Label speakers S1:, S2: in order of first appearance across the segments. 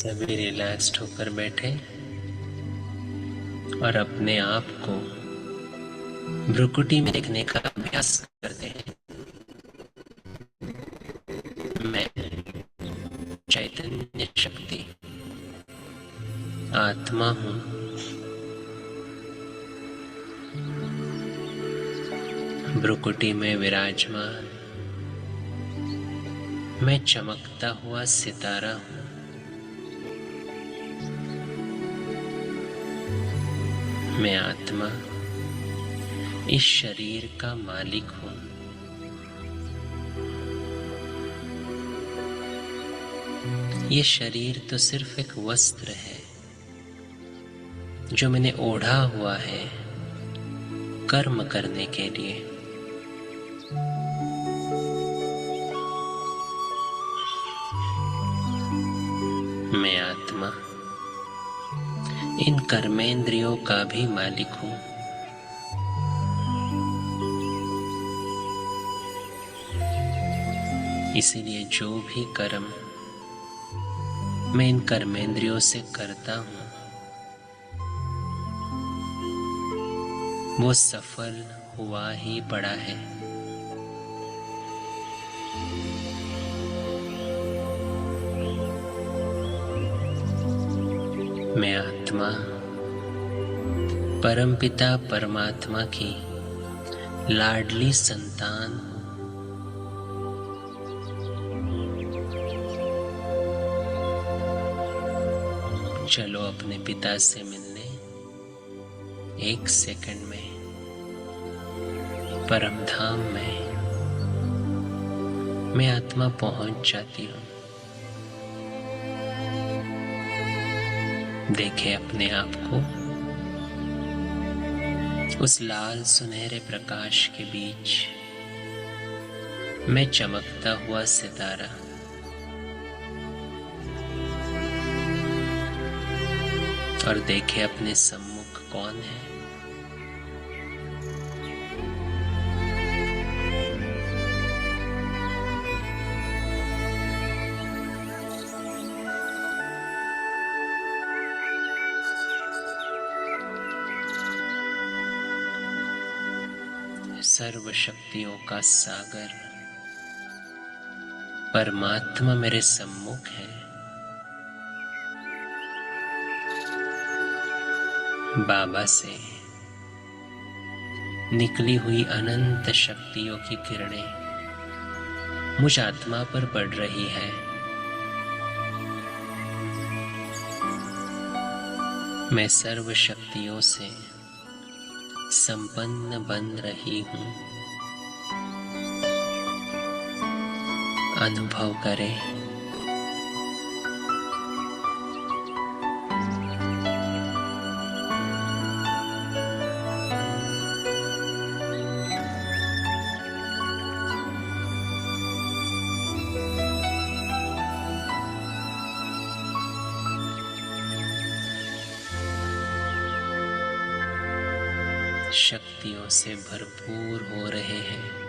S1: सभी रिलैक्स्ड होकर बैठे और अपने आप को भ्रुकुटी में देखने का अभ्यास करते हैं। मैं चैतन्य शक्ति आत्मा हूँ। भ्रुकुटी में विराजमान मैं चमकता हुआ सितारा हूँ। मैं आत्मा इस शरीर का मालिक हूँ। ये शरीर तो सिर्फ एक वस्त्र है जो मैंने ओढ़ा हुआ है कर्म करने के लिए। मैं आत्मा इन कर्मेंद्रियों का भी मालिक हूँ। इसीलिए जो भी कर्म मैं इन कर्मेंद्रियों से करता हूँ वो सफल हुआ ही पड़ा है। मैं आत्मा परमपिता परमात्मा की लाडली संतान हूँ। चलो अपने पिता से मिलने एक सेकंड में परमधाम में मैं आत्मा पहुंच जाती हूँ। देखे अपने आप को उस लाल सुनहरे प्रकाश के बीच मैं चमकता हुआ सितारा। और देखे अपने सम्मुख कौन है। सर्व शक्तियों का सागर परमात्मा मेरे सम्मुख है। बाबा से निकली हुई अनंत शक्तियों की किरणें मुझ आत्मा पर पड़ रही है। मैं सर्व शक्तियों से संपन्न बन रही हूँ। अनुभव करें शक्तियों से भरपूर हो रहे हैं।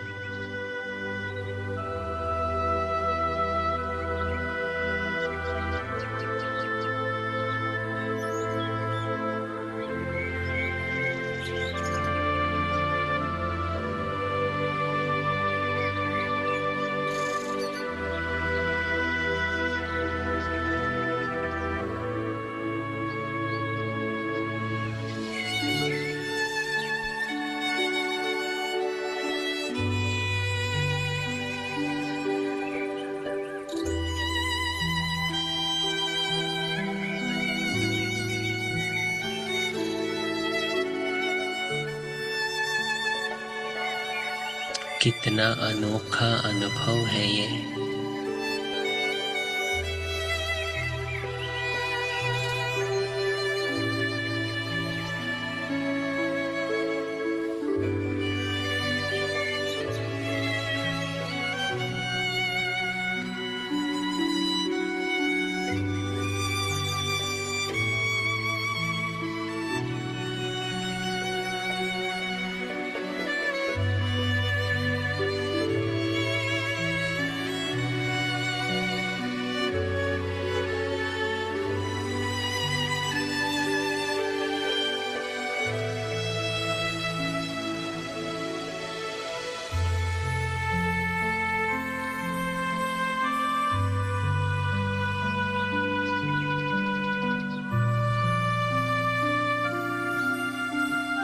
S1: कितना अनोखा अनुभव है ये।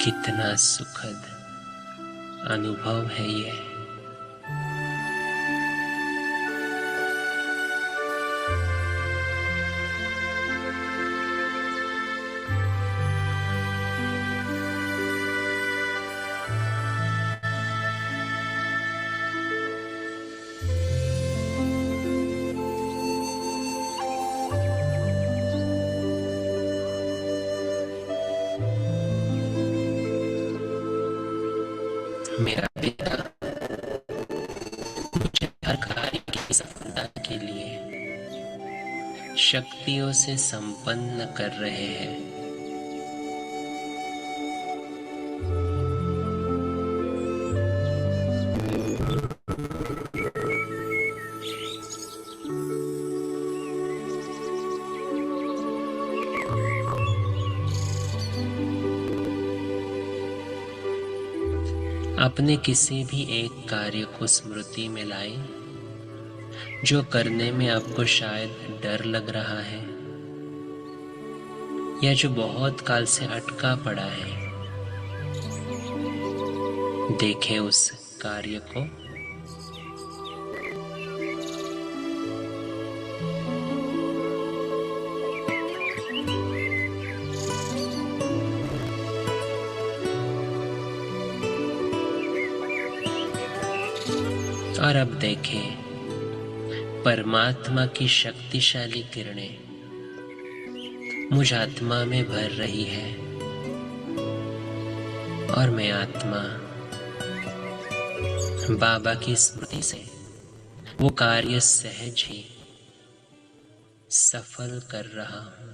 S1: कितना सुखद अनुभव है ये। मेरा पिता मुझे हर कार्य की सफलता के लिए शक्तियों से संपन्न कर रहे हैं। अपने किसी भी एक कार्य को स्मृति में लाएं जो करने में आपको शायद डर लग रहा है या जो बहुत काल से अटका पड़ा है। देखें उस कार्य को। और अब देखें परमात्मा की शक्तिशाली किरणें मुझ आत्मा में भर रही है और मैं आत्मा बाबा की स्मृति से वो कार्य सहज ही सफल कर रहा हूं।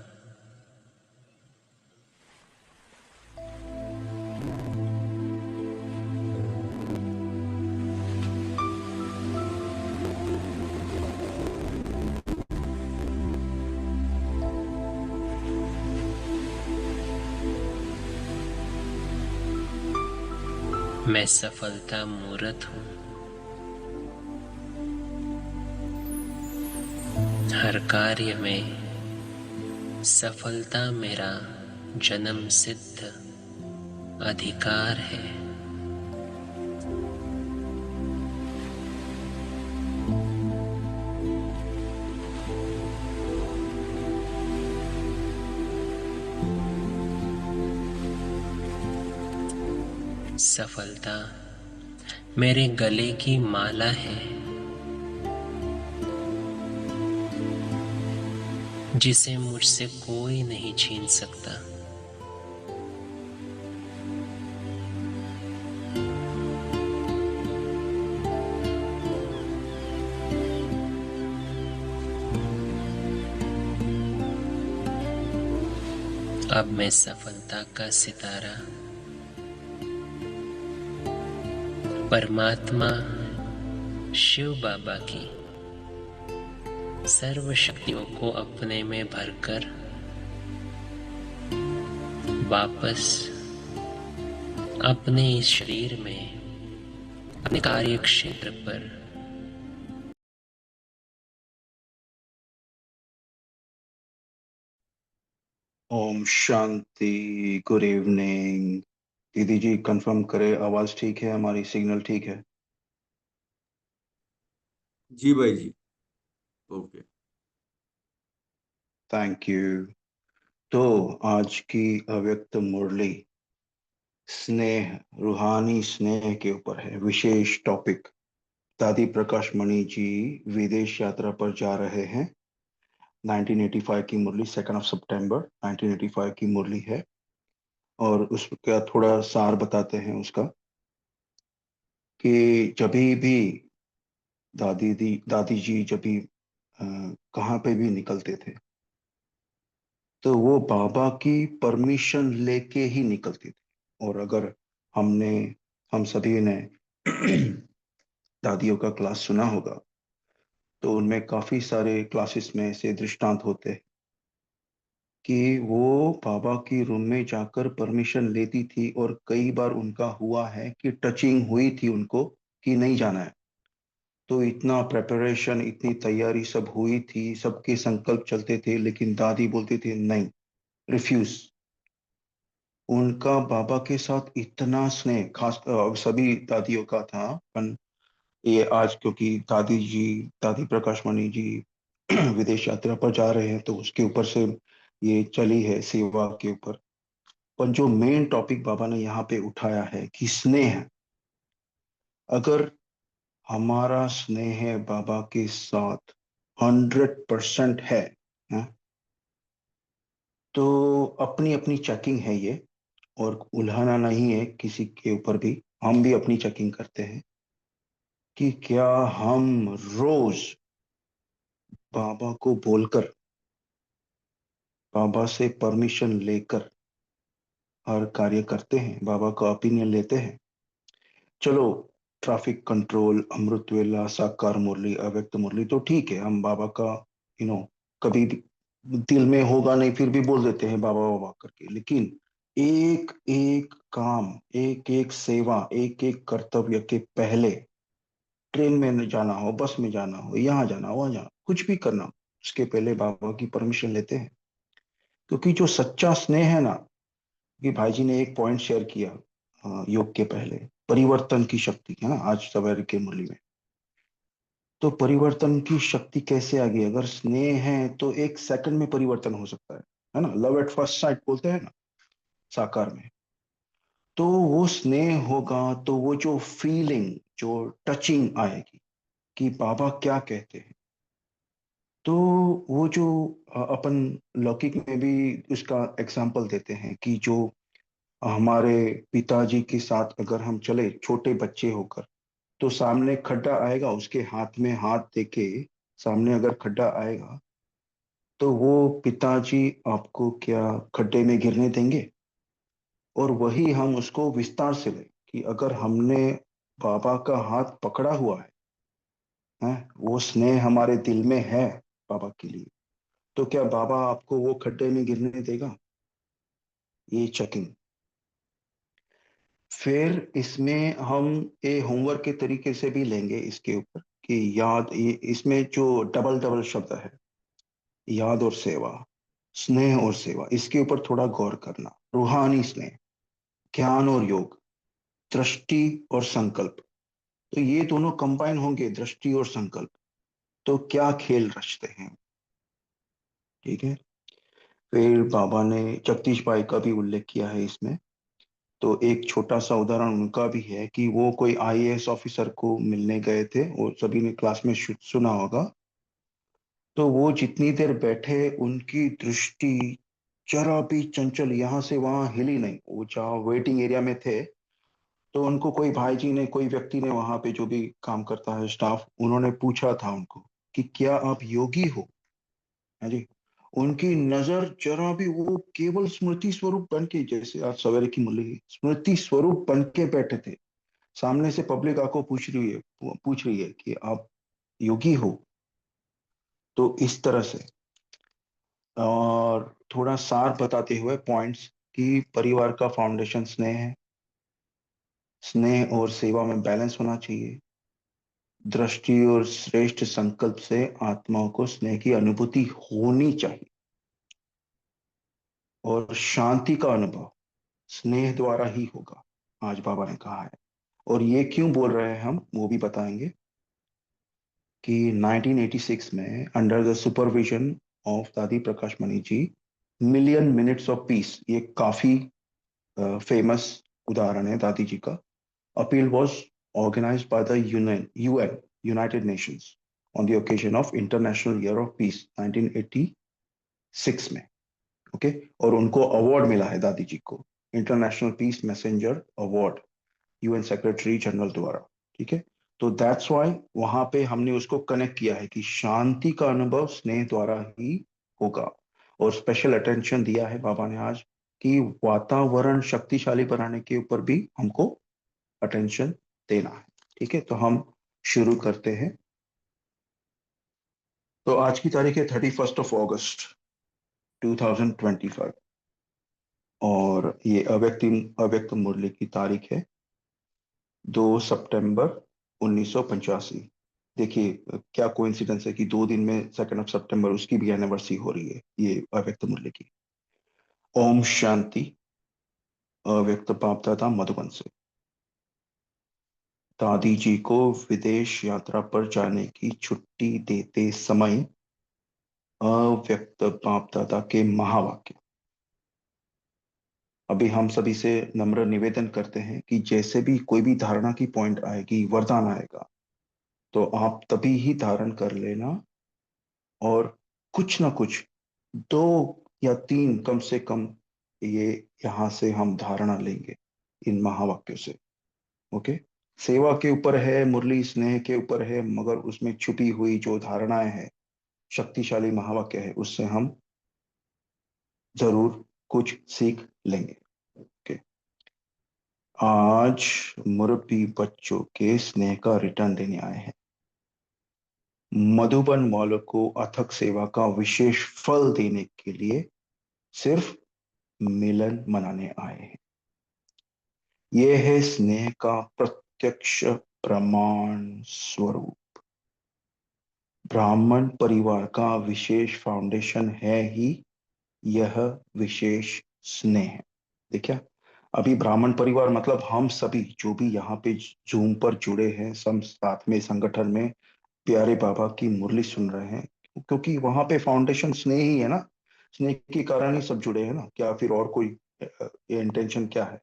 S1: मैं सफलता मूर्त हूं। हर कार्य में सफलता मेरा जन्म सिद्ध अधिकार है। सफलता मेरे गले की माला है जिसे मुझसे कोई नहीं छीन सकता। अब मैं सफलता का सितारा परमात्मा शिव बाबा की सर्व शक्तियों को अपने में भरकर वापस अपने इस शरीर में अपने कार्य क्षेत्र पर
S2: ओम शांति। Good evening. दीदी जी कंफर्म करें आवाज ठीक है, हमारी सिग्नल ठीक है?
S3: जी भाई जी, ओके।
S2: Thank you. तो आज की अव्यक्त मुरली स्नेह, रूहानी स्नेह के ऊपर है, विशेष टॉपिक। दादी प्रकाश मणि जी विदेश यात्रा पर जा रहे हैं। 1985 की मुरली, 2 सितंबर 1985 की मुरली है और उसका थोड़ा सार बताते हैं उसका कि जभी भी दादी जी जब भी कहाँ पे भी निकलते थे तो वो बाबा की परमिशन लेके ही निकलते थे। और अगर हम सभी ने दादियों का क्लास सुना होगा तो उनमें काफी सारे क्लासेस में से दृष्टांत होते हैं कि वो बाबा की रूम में जाकर परमिशन लेती थी और कई बार उनका हुआ है कि टचिंग हुई थी उनको कि नहीं जाना है। तो इतना प्रेपरेशन, इतनी तैयारी सब हुई थी, सबके संकल्प चलते थे, लेकिन दादी बोलती थी नहीं, रिफ्यूज। उनका बाबा के साथ इतना स्नेह, खास सभी दादियों का था, पर ये आज क्योंकि दादी प्रकाश मणि जी विदेश यात्रा पर जा रहे हैं, तो उसके ऊपर से ये चली है सेवा के ऊपर। पर जो मेन टॉपिक बाबा ने यहाँ पे उठाया है कि स्नेह, अगर हमारा स्नेह बाबा के साथ 100% है, तो अपनी अपनी चेकिंग है ये, और उल्हाना नहीं है किसी के ऊपर भी। हम भी अपनी चेकिंग करते हैं कि क्या हम रोज बाबा को बोलकर, बाबा से परमिशन लेकर हर कार्य करते हैं, बाबा का ओपिनियन लेते हैं। चलो, ट्रैफिक कंट्रोल, अमृत वेला, साकार मुरली, अव्यक्त मुरली तो ठीक है, हम बाबा का कभी भी दिल में होगा नहीं फिर भी बोल देते हैं बाबा बाबा करके। लेकिन एक एक काम, एक एक सेवा, एक एक कर्तव्य के पहले, ट्रेन में जाना हो, बस में जाना हो, यहाँ जाना हो, वहां जाना, कुछ भी करना हो, उसके पहले बाबा की परमिशन लेते हैं। क्योंकि जो सच्चा स्नेह है ना, कि भाई जी ने एक पॉइंट शेयर किया योग के पहले, परिवर्तन की शक्ति है ना, आज सवेरे के मुरली में। तो परिवर्तन की शक्ति कैसे आ गई? अगर स्नेह है तो 1 सेकंड में परिवर्तन हो सकता है ना, लव एट फर्स्ट साइट बोलते हैं ना साकार में। तो वो स्नेह होगा तो वो जो फीलिंग, जो टचिंग आएगी कि बाबा क्या कहते हैं, तो वो जो अपन लौकिक में भी उसका एग्जाम्पल देते हैं कि जो हमारे पिताजी के साथ अगर हम चले छोटे बच्चे होकर, तो सामने खड्डा आएगा, उसके हाथ में हाथ देके सामने अगर खड्डा आएगा, तो वो पिताजी आपको क्या खड्डे में गिरने देंगे? और वही हम उसको विस्तार से लें कि अगर हमने बाबा का हाथ पकड़ा हुआ है, वो स्नेह हमारे दिल में है बाबा के लिए, तो क्या बाबा आपको वो खड्डे में गिरने देगा? ये चेकिंग। फिर इसमें हम ये होमवर्क के तरीके से भी लेंगे इसके ऊपर कि याद, ये इसमें जो डबल डबल शब्द है, याद और सेवा, स्नेह और सेवा, इसके ऊपर थोड़ा गौर करना। रूहानी स्नेह, ज्ञान और योग, दृष्टि और संकल्प, तो ये दोनों कंबाइन होंगे, दृष्टि और संकल्प, तो क्या खेल रचते हैं। ठीक है। फिर बाबा ने जगदीश भाई का भी उल्लेख किया है इसमें। तो एक छोटा सा उदाहरण उनका भी है कि वो कोई आईएएस ऑफिसर को मिलने गए थे, और सभी ने क्लास में सुना होगा। तो वो जितनी देर बैठे, उनकी दृष्टि जरा भी चंचल यहाँ से वहां हिली नहीं। वो जहाँ वेटिंग एरिया में थे, तो उनको कोई भाई जी ने, कोई व्यक्ति ने, वहां पे जो भी काम करता है स्टाफ, उन्होंने पूछा था उनको कि क्या आप योगी हो? हाँ जी। उनकी नजर जरा भी, वो केवल स्मृति स्वरूप बन के, जैसे आज सवेरे की मुरली, स्मृति स्वरूप बन के बैठे थे। सामने से पब्लिक आपको पूछ रही है कि आप योगी हो? तो इस तरह से। और थोड़ा सार बताते हुए पॉइंट्स, कि परिवार का फाउंडेशन स्नेह है, स्नेह और सेवा में बैलेंस होना चाहिए, दृष्टि और श्रेष्ठ संकल्प से आत्माओं को स्नेह की अनुभूति होनी चाहिए, और शांति का अनुभव स्नेह द्वारा ही होगा, आज बाबा ने कहा है। और ये क्यों बोल रहे हैं हम, वो भी बताएंगे कि 1986 में अंडर द सुपरविजन ऑफ दादी प्रकाश Mani ji, million minutes of peace, ये काफी फेमस उदाहरण है दादी जी का। Appeal was organized by the UN, United Nations, on the occasion of International Year of Peace 1986 में। ओके। और उनको अवार्ड मिला है दादी जी को, international peace messenger award, UN secretary general द्वारा। ठीक है। तो दैट्स वाई वहां पे हमने उसको कनेक्ट किया है कि शांति का अनुभव स्नेह द्वारा ही होगा। और स्पेशल अटेंशन दिया है बाबा ने आज कि वातावरण शक्तिशाली बनाने के ऊपर भी हमको अटेंशन देना है। ठीक है, तो हम शुरू करते हैं। तो आज की तारीख है 31 अगस्त 2025, और ये अव्यक्त मुरली की तारीख है 2 सितंबर 1985। देखिए क्या कोइंसिडेंस है कि 2 दिन में 2 सितंबर उसकी भी एनिवर्सरी हो रही है, ये अव्यक्त मुरली की। ओम शांति। अव्यक्त बाप दादा मधुबन से। दादी जी को विदेश यात्रा पर जाने की छुट्टी देते समय अव्यक्त बाप दादा के महावाक्य। अभी हम सभी से नम्र निवेदन करते हैं कि जैसे भी कोई भी धारणा की पॉइंट आएगी, वरदान आएगा, तो आप तभी ही धारण कर लेना, और कुछ ना कुछ 2 या 3 कम से कम ये यहाँ से हम धारणा लेंगे इन महावाक्यों से। ओके। सेवा के ऊपर है, मुरली स्नेह के ऊपर है, मगर उसमें छुपी हुई जो धारणाएं हैं, शक्तिशाली महावाक्य है, उससे हम जरूर कुछ सीख लेंगे। ओके। आज मुरब्बी बच्चों के स्नेह का रिटर्न देने आए हैं। मधुबन वालों को अथक सेवा का विशेष फल देने के लिए सिर्फ मिलन मनाने आए हैं। यह है स्नेह का प्रत्यक्ष प्रमाण स्वरूप। ब्राह्मण परिवार का विशेष फाउंडेशन है ही यह विशेष स्नेह। देखिए, अभी ब्राह्मण परिवार मतलब हम सभी जो भी यहाँ पे जूम पर जुड़े हैं, सब साथ में संगठन में प्यारे बाबा की मुरली सुन रहे हैं, क्योंकि वहां पे फाउंडेशन स्नेह ही है ना। स्नेह के कारण ही सब जुड़े हैं ना, क्या फिर और कोई इंटेंशन क्या है?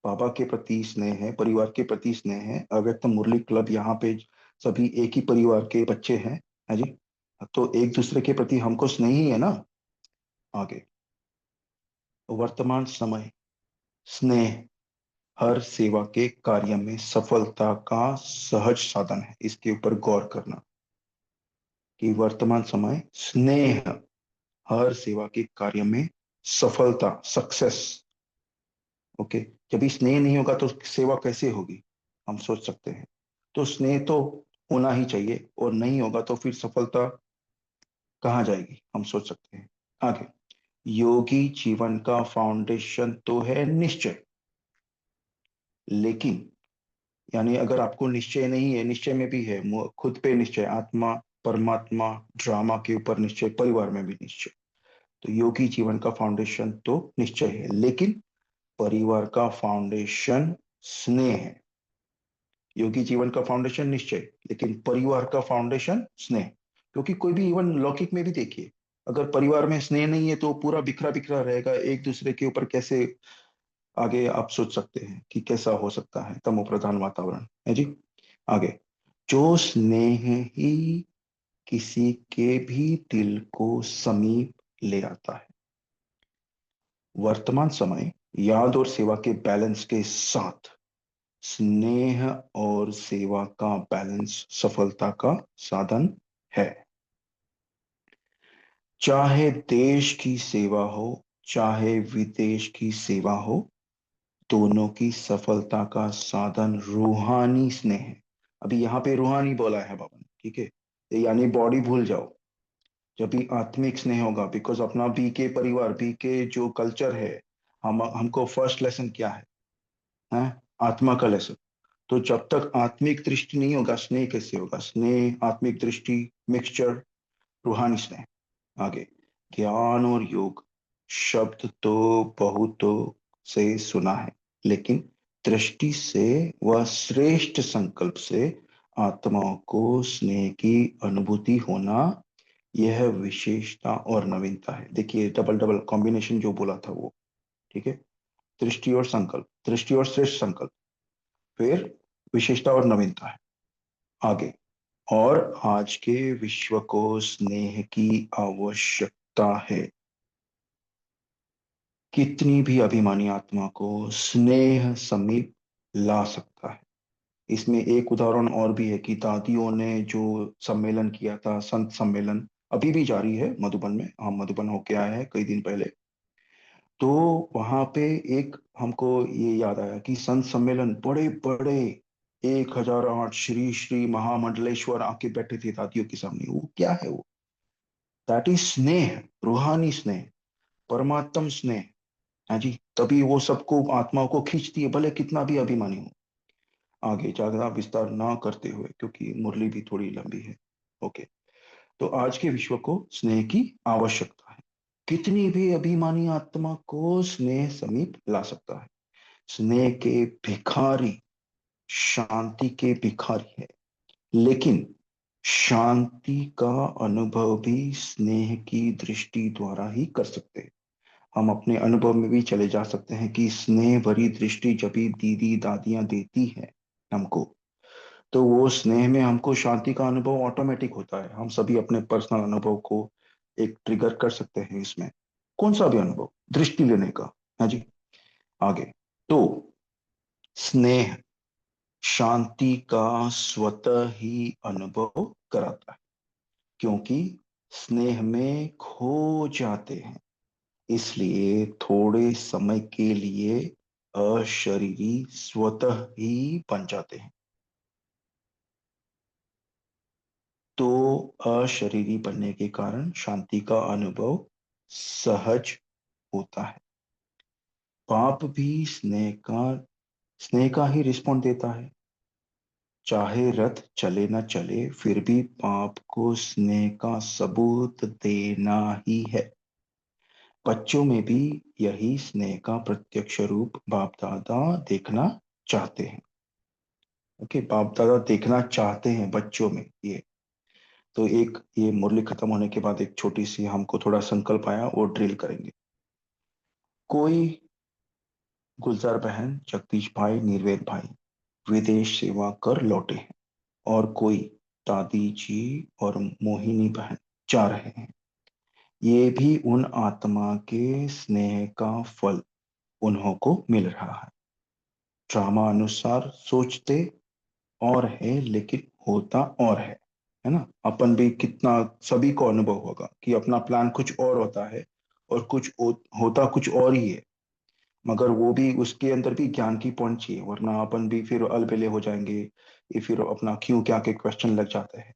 S2: बाबा के प्रति स्नेह है, परिवार के प्रति स्नेह है। अव्यक्त मुरली क्लब यहाँ पे सभी एक ही परिवार के बच्चे हैं, है जी। तो एक दूसरे के प्रति हमको स्नेह ही है ना। आगे, वर्तमान समय स्नेह हर सेवा के कार्य में सफलता का सहज साधन है। इसके ऊपर गौर करना कि वर्तमान समय स्नेह हर सेवा के कार्य में सफलता, सक्सेस। ओके। जब भी स्नेह नहीं होगा तो सेवा कैसे होगी, हम सोच सकते हैं। तो स्नेह तो होना ही चाहिए, और नहीं होगा तो फिर सफलता कहाँ जाएगी, हम सोच सकते हैं। आगे, योगी जीवन का फाउंडेशन तो है निश्चय, लेकिन यानी अगर आपको निश्चय नहीं है, निश्चय में भी है, खुद पे निश्चय, आत्मा परमात्मा ड्रामा के ऊपर निश्चय, परिवार में भी निश्चय। तो योगी जीवन का फाउंडेशन तो निश्चय है, लेकिन परिवार का फाउंडेशन स्नेह है। योगी जीवन का फाउंडेशन निश्चय, लेकिन परिवार का फाउंडेशन स्नेह। क्योंकि कोई भी, इवन लौकिक में भी देखिए, अगर परिवार में स्नेह नहीं है तो पूरा बिखरा बिखरा रहेगा, एक दूसरे के ऊपर कैसे आगे आप सोच सकते हैं कि कैसा हो सकता है तमो प्रधान वातावरण, है जी। आगे, जो स्नेह ही किसी के भी दिल को समीप ले आता है। वर्तमान समय याद और सेवा के बैलेंस के साथ स्नेह और सेवा का बैलेंस सफलता का साधन है। चाहे देश की सेवा हो, चाहे विदेश की सेवा हो, दोनों की सफलता का साधन रूहानी स्नेह है। अभी यहाँ पे रूहानी बोला है बाबा ने, ठीक है। यानी बॉडी भूल जाओ, जब भी आत्मिक स्नेह होगा। बिकॉज अपना बी के परिवार, बी के जो कल्चर है, हम हमको फर्स्ट लेसन क्या है? आत्मा का लेसन। तो जब तक आत्मिक दृष्टि नहीं होगा, स्नेह कैसे होगा? स्नेह, आत्मिक दृष्टि, मिक्सचर, रूहानी स्नेह। आगे, ज्ञान और योग शब्द तो बहुतों से सुना है, लेकिन दृष्टि से व श्रेष्ठ संकल्प से आत्माओं को स्नेह की अनुभूति होना, यह विशेषता और नवीनता है। देखिए, डबल डबल कॉम्बिनेशन जो बोला था वो, ठीक है। दृष्टि और संकल्प, दृष्टि और श्रेष्ठ संकल्प, फिर विशेषता और नवीनता है। आगे, और आज के विश्व को स्नेह की आवश्यकता है। कितनी भी अभिमानी आत्मा को स्नेह समीप ला सकता है। इसमें एक उदाहरण और भी है कि दादियों ने जो सम्मेलन किया था, संत सम्मेलन, अभी भी जारी है मधुबन में। हम मधुबन होके आए हैं कई दिन पहले। तो वहां पे एक हमको ये याद आया कि संत सम्मेलन, बड़े बड़े 1008 श्री श्री महामंडलेश्वर आके बैठे थे दादियों के सामने। वो क्या है? वो दैट इज स्नेह, रूहानी स्नेह, परमात्म स्नेह। हाँ जी, तभी वो सबको, आत्माओं को खींचती है, भले कितना भी अभिमानी हो। आगे ज्यादा विस्तार ना करते हुए, क्योंकि मुरली भी थोड़ी लंबी है। ओके। तो आज के विश्व को स्नेह की आवश्यकता है। कितनी भी अभिमानी आत्मा को स्नेह समीप ला सकता है। स्नेह के भिखारी, शांति के भिखारी है। लेकिन शांति का अनुभव भी स्नेह की दृष्टि द्वारा ही कर सकते हैं। हम अपने अनुभव में भी चले जा सकते हैं कि स्नेह भरी दृष्टि जब भी दीदी दादियां देती है हमको, तो वो स्नेह में हमको शांति का अनुभव ऑटोमेटिक होता है। हम सभी अपने पर्सनल अनुभव को एक ट्रिगर कर सकते हैं इसमें, कौन सा भी अनुभव दृष्टि लेने का है जी। आगे, तो स्नेह शांति का स्वतः ही अनुभव कराता है, क्योंकि स्नेह में खो जाते हैं, इसलिए थोड़े समय के लिए अशरीरी स्वतः ही बन जाते हैं। तो अशरीरी बनने के कारण शांति का अनुभव सहज होता है। पाप भी स्नेह का ही रिस्पॉन्ड देता है। चाहे रथ चले न चले, फिर भी पाप को स्नेह का सबूत देना ही है। बच्चों में भी यही स्नेह का प्रत्यक्ष रूप बाप दादा देखना चाहते हैं। ओके, बाप दादा देखना चाहते हैं बच्चों में ये। तो एक ये मुरली खत्म होने के बाद एक छोटी सी हमको थोड़ा संकल्प आया, वो ड्रिल करेंगे। कोई गुलजार बहन, जगदीश भाई, निर्वेद भाई विदेश सेवा कर लौटे हैं, और कोई दादी जी और मोहिनी बहन जा रहे हैं। ये भी उन आत्मा के स्नेह का फल उन्हों को मिल रहा है। ड्रामा अनुसार सोचते और है, लेकिन होता और है ना। अपन भी कितना, सभी को अनुभव होगा कि अपना प्लान कुछ और होता है और होता कुछ और ही है। मगर वो भी, उसके अंदर भी ज्ञान की पॉइंट चाहिए, वरना अपन भी फिर अलबेले हो जाएंगे। ये फिर अपना क्यों क्या के क्वेश्चन लग जाते हैं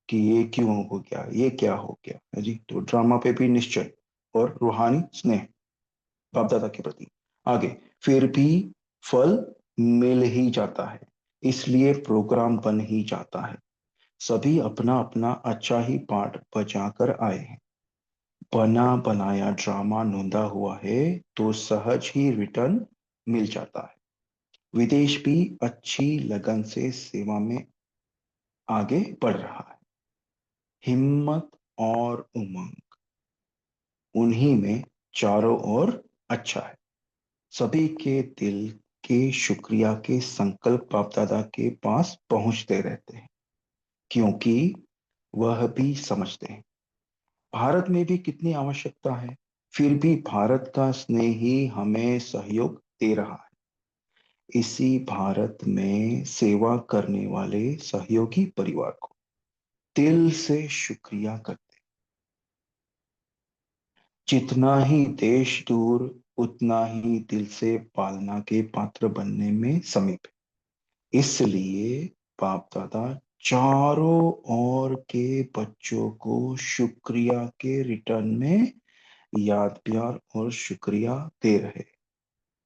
S2: कि ये क्यों हो गया, ये क्या हो गया है जी। तो ड्रामा पे भी निश्चय और रूहानी स्नेह बाप दादा के प्रति। आगे, फिर भी फल मिल ही जाता है, इसलिए प्रोग्राम बन ही जाता है। सभी अपना अपना अच्छा ही पार्ट बजा कर आए हैं। बना बनाया ड्रामा नोंदा हुआ है, तो सहज ही रिटर्न मिल जाता है। विदेश भी अच्छी लगन से सेवा में आगे बढ़ रहा है। हिम्मत और उमंग उन्हीं में चारों ओर अच्छा है। सभी के दिल के शुक्रिया के संकल्प बाप दादा के पास पहुंचते रहते हैं, क्योंकि वह भी समझते हैं भारत में भी कितनी आवश्यकता है। फिर भी भारत का स्नेह ही हमें सहयोग दे रहा है। इसी भारत में सेवा करने वाले सहयोगी परिवार को दिल से शुक्रिया करते हैं। जितना ही देश दूर, उतना ही दिल से पालना के पात्र बनने में समीप है। इसलिए बाप दादा चारों ओर के बच्चों को शुक्रिया के रिटर्न में याद प्यार और शुक्रिया दे रहे।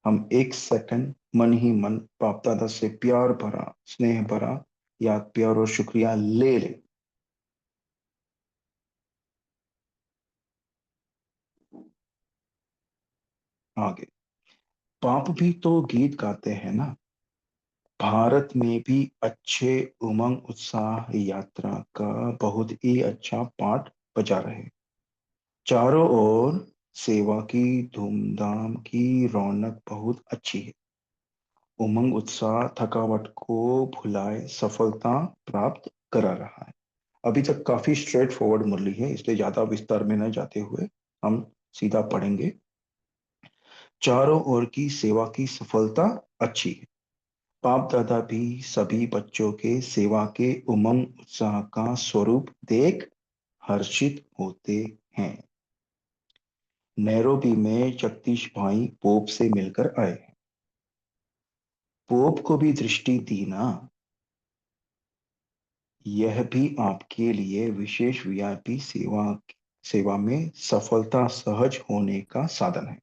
S2: हम एक सेकंड मन ही मन बाप दादा से प्यार भरा, स्नेह भरा याद प्यार और शुक्रिया ले ले। आगे, बाप भी तो गीत गाते हैं ना। भारत में भी अच्छे उमंग उत्साह यात्रा का बहुत ही अच्छा पाठ बजा रहे। चारों ओर सेवा की धूमधाम की रौनक बहुत अच्छी है। उमंग उत्साह थकावट को भुलाए सफलता प्राप्त करा रहा है। अभी तक काफी स्ट्रेट फॉरवर्ड मुरली है, इसलिए ज्यादा विस्तार में न जाते हुए हम सीधा पढ़ेंगे। चारों ओर की सेवा की सफलता अच्छी है। बाप दादा भी सभी बच्चों के सेवा के उमंग उत्साह का स्वरूप देख हर्षित होते हैं। नैरोबी में जगदीश भाई पोप से मिलकर आए। पोप को भी दृष्टि दी ना। यह भी आपके लिए विशेष वीआईपी सेवा सेवा में सफलता सहज होने का साधन है।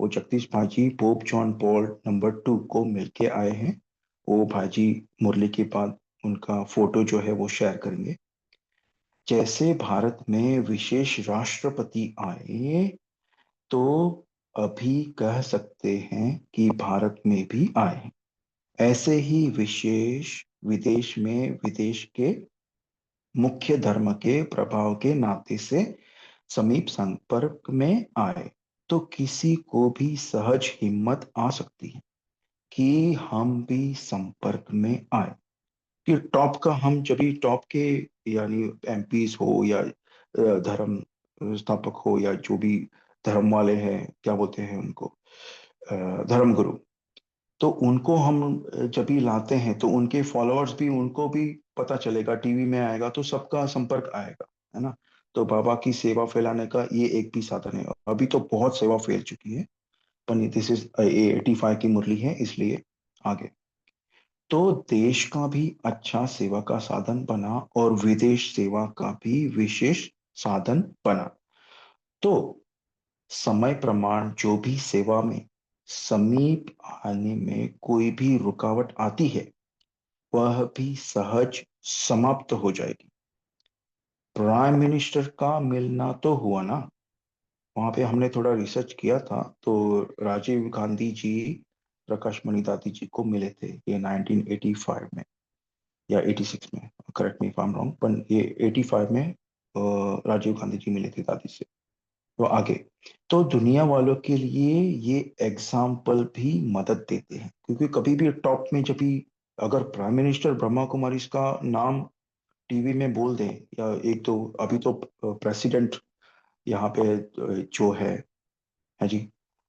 S2: वो जगदीश भाजी पोप जॉन पॉल नंबर 2 को मिलके आए हैं। वो भाजी मुरली के बाद उनका फोटो जो है वो शेयर करेंगे। जैसे भारत में विशेष राष्ट्रपति आए, तो अभी कह सकते हैं कि भारत में भी आए हैं। ऐसे ही विशेष विदेश में विदेश के मुख्य धर्म के प्रभाव के नाते से समीप संपर्क में आए, तो किसी को भी सहज हिम्मत आ सकती है कि हम भी संपर्क में आए। कि टॉप का हम जब भी टॉप के यानी एमपीज हो या धर्म स्थापक हो या जो भी धर्म वाले हैं, क्या बोलते हैं उनको, धर्म गुरु, तो उनको हम जब भी लाते हैं तो उनके फॉलोअर्स भी, उनको भी पता चलेगा, टीवी में आएगा तो सबका संपर्क आएगा, है ना। तो बाबा की सेवा फैलाने का ये एक भी साधन है। अभी तो बहुत सेवा फैल चुकी है, पर दिस इज 85 की मुरली है, इसलिए आगे। तो देश का भी अच्छा सेवा का साधन बना और विदेश सेवा का भी विशेष साधन बना। तो समय प्रमाण जो भी सेवा में समीप आने में कोई भी रुकावट आती है, वह भी सहज समाप्त हो जाएगी। प्राइम मिनिस्टर का मिलना तो हुआ ना, वहां पे हमने थोड़ा रिसर्च किया था, तो राजीव गांधी जी प्रकाश मणि दादी जी को मिले थे, ये 1985 में या 86 में, correct me if I am wrong, पर ये 85 में राजीव गांधी जी मिले थे दादी से। तो आगे, तो दुनिया वालों के लिए ये एग्जाम्पल भी मदद देते हैं, क्योंकि कभी भी टॉप में जब भी अगर प्राइम मिनिस्टर ब्रह्मा कुमारी का नाम टीवी में बोल दें, या एक तो अभी तो प्रेसिडेंट यहाँ पे जो है जी,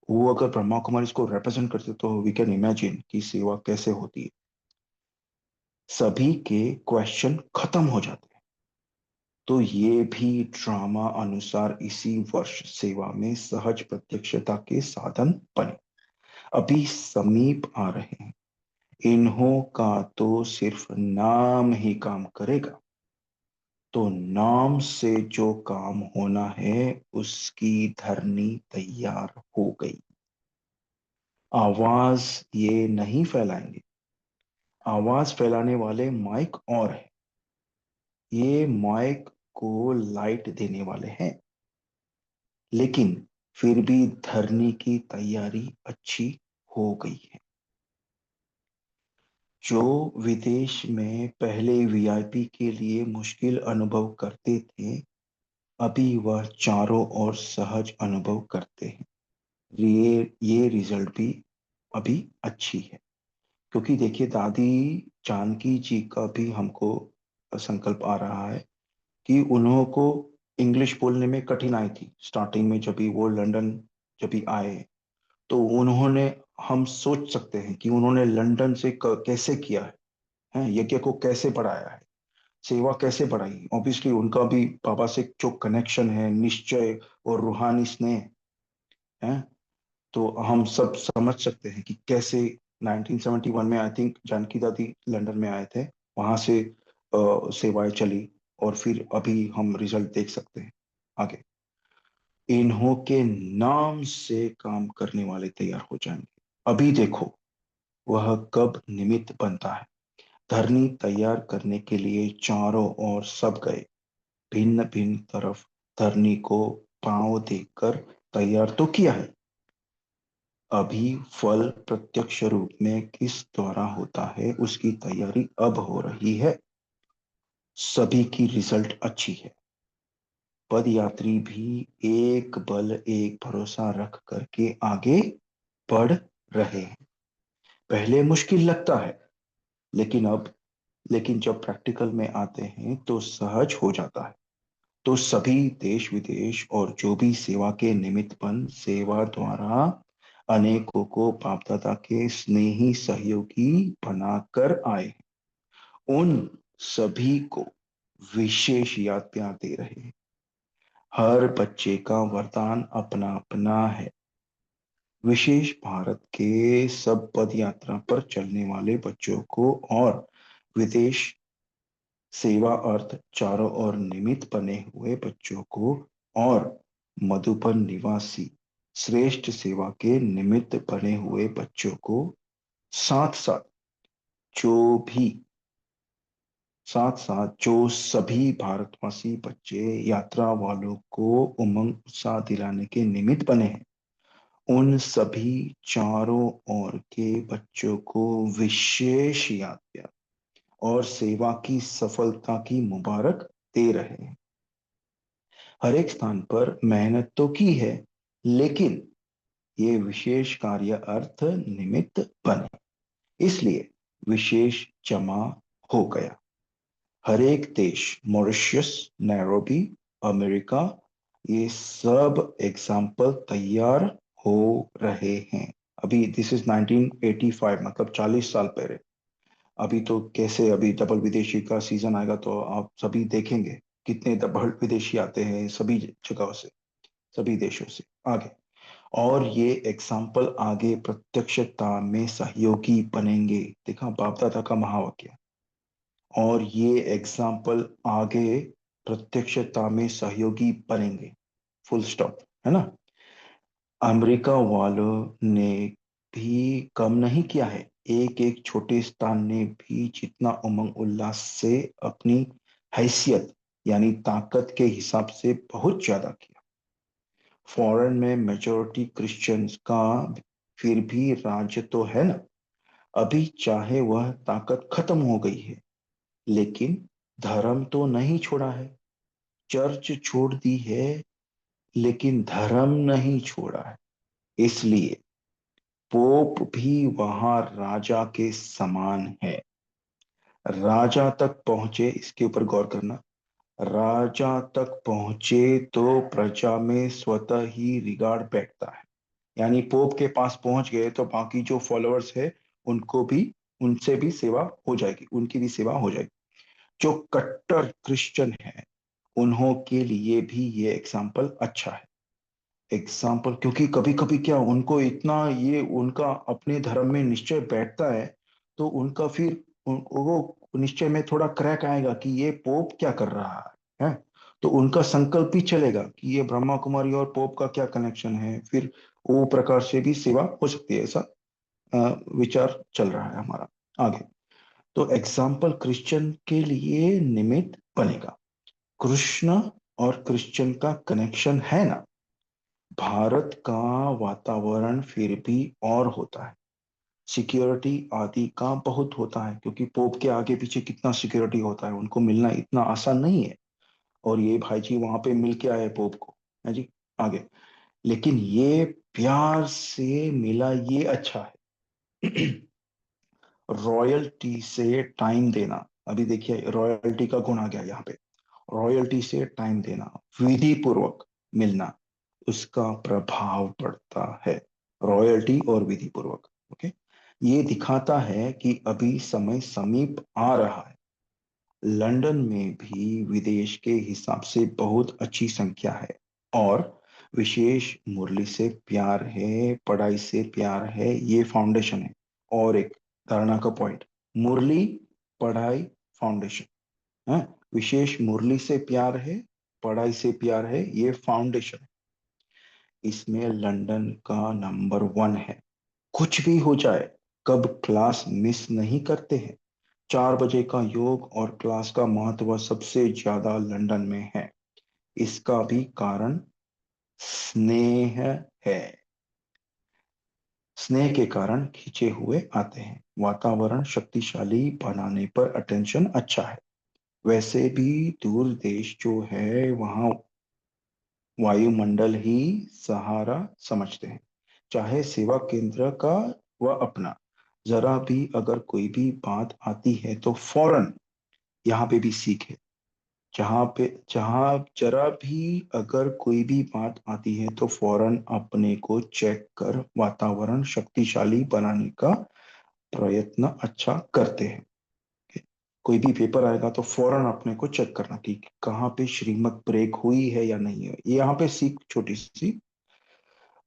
S2: वो अगर ब्रह्मा कुमारी को रिप्रेजेंट करते तो वी कैन इमेजिन कि सेवा कैसे होती है। सभी के क्वेश्चन खत्म हो जाते हैं। तो ये भी ड्रामा अनुसार इसी वर्ष सेवा में सहज प्रत्यक्षता के साधन बने, अभी समीप आ रहे हैं। इन्हों का तो सिर्फ नाम ही काम करेगा। तो नाम से जो काम होना है उसकी धरनी तैयार हो गई। आवाज ये नहीं फैलाएंगे, आवाज फैलाने वाले माइक और है, ये माइक को लाइट देने वाले हैं। लेकिन फिर भी धरने की तैयारी अच्छी हो गई है। जो विदेश में पहले वीआईपी के लिए मुश्किल अनुभव करते थे, अभी वह चारों ओर सहज अनुभव करते हैं। ये रिजल्ट भी अभी अच्छी है, क्योंकि देखिए दादी जानकी जी का भी हमको संकल्प आ रहा है कि उन्हों को इंग्लिश बोलने में कठिनाई थी स्टार्टिंग में, जब भी वो लंदन जब भी आए, तो उन्होंने, हम सोच सकते हैं कि उन्होंने लंदन से कैसे किया है, यज्ञ को कैसे बढ़ाया है, सेवा कैसे बढ़ाई। ऑब्वियसली उनका भी बाबा से जो कनेक्शन है, निश्चय और रूहानी स्नेह है, तो हम सब समझ सकते हैं कि कैसे 1971 में आई थिंक जानकी दादी लंदन में आए थे, वहां से सेवाएं चली, और फिर अभी हम रिजल्ट देख सकते हैं आगे। इन्हों के नाम से काम करने वाले तैयार हो जाएंगे। अभी देखो वह कब निमित्त बनता है। धरनी तैयार करने के लिए चारों ओर सब गए, भिन्न भिन्न तरफ धरनी को पांव देकर तैयार तो किया है। अभी फल प्रत्यक्ष रूप में किस द्वारा होता है उसकी तैयारी अब हो रही है। सभी की रिजल्ट अच्छी है। पद यात्री भी एक बल एक भरोसा रख करके आगे बढ़ रहे हैं। पहले मुश्किल लगता है, लेकिन जब प्रैक्टिकल में आते हैं तो सहज हो जाता है। तो सभी देश विदेश और जो भी सेवा के निमित्तपन सेवा द्वारा अनेकों को बाप दादा के स्नेही सहयोगी बनाकर आए हैं, उन सभी को विशेष याद प्यार दे रहे हैं। हर बच्चे का वरदान अपना अपना है। विशेष भारत के सब पद यात्रा पर चलने वाले बच्चों को और विदेश सेवा अर्थ चारों ओर निमित्त बने हुए बच्चों को और मधुबन निवासी श्रेष्ठ सेवा के निमित्त बने हुए बच्चों को, साथ साथ जो भी साथ साथ जो सभी भारतवासी बच्चे यात्रा वालों को उमंग उत्साह दिलाने के निमित्त बने हैं, उन सभी चारों ओर के बच्चों को विशेष याद और सेवा की सफलता की मुबारक दे रहे हैं। हर एक स्थान पर मेहनत तो की है, लेकिन ये विशेष कार्य अर्थ निमित्त बने, इसलिए विशेष जमा हो गया। हर एक देश, मॉरिशस, नैरोबी, अमेरिका, ये सब एग्जाम्पल तैयार हो रहे हैं। अभी दिस इज 1985, मतलब 40 साल पहले। अभी तो कैसे, अभी डबल विदेशी का सीजन आएगा तो आप सभी देखेंगे कितने डबल विदेशी आते हैं सभी जगहों से, सभी देशों से आगे। और ये एग्जाम्पल आगे प्रत्यक्षता में सहयोगी बनेंगे। देखा, बाप दादा का महावाक्य। और ये एग्जाम्पल आगे प्रत्यक्षता में सहयोगी बनेंगे, फुल स्टॉप, है ना। अमेरिका वालों ने भी कम नहीं किया है। एक एक छोटे स्थान ने भी जितना उमंग उल्लास से अपनी हैसियत यानी ताकत के हिसाब से बहुत ज्यादा किया। फॉरेन में मेजोरिटी क्रिश्चियंस का फिर भी राज्य तो है ना। अभी चाहे वह ताकत खत्म हो गई है, लेकिन धर्म तो नहीं छोड़ा है। चर्च छोड़ दी है, लेकिन धर्म नहीं छोड़ा है। इसलिए पोप भी वहां राजा के समान है। राजा तक पहुंचे, इसके ऊपर गौर करना। राजा तक पहुंचे तो प्रजा में स्वतः ही रिगार्ड बैठता है। यानी पोप के पास पहुंच गए तो बाकी जो फॉलोअर्स है उनको भी, उनसे भी सेवा हो जाएगी, उनकी भी सेवा हो जाएगी। जो कट्टर क्रिश्चियन है उन्हों के लिए भी ये एग्जाम्पल अच्छा है। एग्जाम्पल, क्योंकि कभी कभी क्या, उनको इतना ये उनका अपने धर्म में निश्चय बैठता है, तो उनका फिर वो निश्चय में थोड़ा क्रैक आएगा कि ये पोप क्या कर रहा है। तो उनका संकल्प ही चलेगा कि ये ब्रह्मा कुमारी और पोप का क्या कनेक्शन है, फिर वो प्रकार से भी सेवा हो सकती है, ऐसा विचार चल रहा है हमारा आगे। तो एग्जाम्पल क्रिश्चियन के लिए निमित्त बनेगा। कृष्ण और क्रिश्चियन का कनेक्शन है ना। भारत का वातावरण फिर भी और होता है, सिक्योरिटी आदि का बहुत होता है, क्योंकि पोप के आगे पीछे कितना सिक्योरिटी होता है, उनको मिलना इतना आसान नहीं है। और ये भाई जी वहां पे मिल के आए पोप को, है जी आगे। लेकिन ये प्यार से मिला, ये अच्छा है। रॉयल्टी से टाइम देना, अभी देखिए रॉयल्टी का गुण आ गया यहाँ पे। रॉयल्टी से टाइम देना, विधि पूर्वक मिलना, उसका प्रभाव पड़ता है। रॉयल्टी और विधि पूर्वक, ओके। ये दिखाता है कि अभी समय समीप आ रहा है। लंदन में भी विदेश के हिसाब से बहुत अच्छी संख्या है। और विशेष मुरली से प्यार है, पढ़ाई से प्यार है, ये फाउंडेशन है। और एक धारणा का पॉइंट, मुरली, पढ़ाई, फाउंडेशन है। विशेष मुरली से प्यार है, पढ़ाई से प्यार है, ये फाउंडेशन है। इसमें लंदन का नंबर 1 है। कुछ भी हो जाए, कब क्लास मिस नहीं करते हैं। 4 बजे का योग और क्लास का महत्व सबसे ज्यादा लंदन में है। इसका भी कारण स्नेह है। स्नेह के कारण खींचे हुए आते हैं। वातावरण शक्तिशाली बनाने पर अटेंशन अच्छा है। वैसे भी दूर देश जो है वहां वायुमंडल ही सहारा समझते हैं, चाहे सेवा केंद्र का व अपना। जरा भी अगर कोई भी बात आती है तो फौरन, यहाँ पे भी सीख है, जहाँ जरा भी अगर कोई भी बात आती है तो फौरन अपने को चेक कर वातावरण शक्तिशाली बनाने का प्रयत्न अच्छा करते हैं। कोई भी पेपर आएगा तो फौरन अपने को चेक करना कि कहाँ पे श्रीमत ब्रेक हुई है या नहीं है। ये यहाँ पे सीख छोटी सी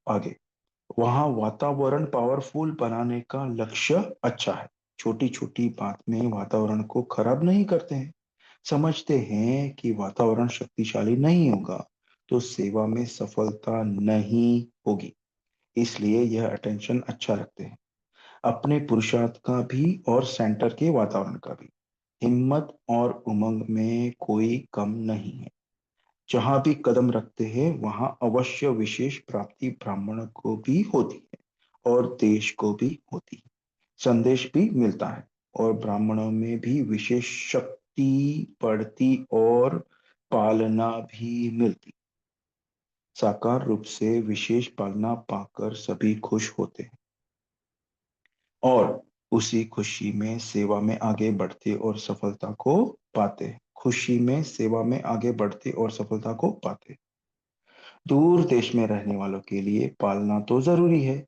S2: आगे। वहाँ वातावरण पावरफुल बनाने का लक्ष्य अच्छा है। छोटी छोटी बात में वातावरण को खराब नहीं करते हैं। समझते हैं कि वातावरण शक्तिशाली नहीं होगा तो सेवा में सफलता नहीं होगी, इसलिए यह अटेंशन अच्छा रखते हैं। अपने पुरुषार्थ का भी और सेंटर के वातावरण का भी। हिम्मत और उमंग में कोई कम नहीं है। जहां भी कदम रखते हैं वहां अवश्य विशेष प्राप्ति ब्राह्मण को भी होती है और देश को भी होती है। संदेश भी मिलता है और ब्राह्मणों में भी विशेष शक्ति बढ़ती और पालना भी मिलती। साकार रूप से विशेष पालना पाकर सभी खुश होते हैं और उसी खुशी में सेवा में आगे बढ़ते और सफलता को पाते हैं। खुशी में सेवा में आगे बढ़ते और सफलता को पाते। दूर देश में रहने वालों के लिए पालना तो जरूरी है,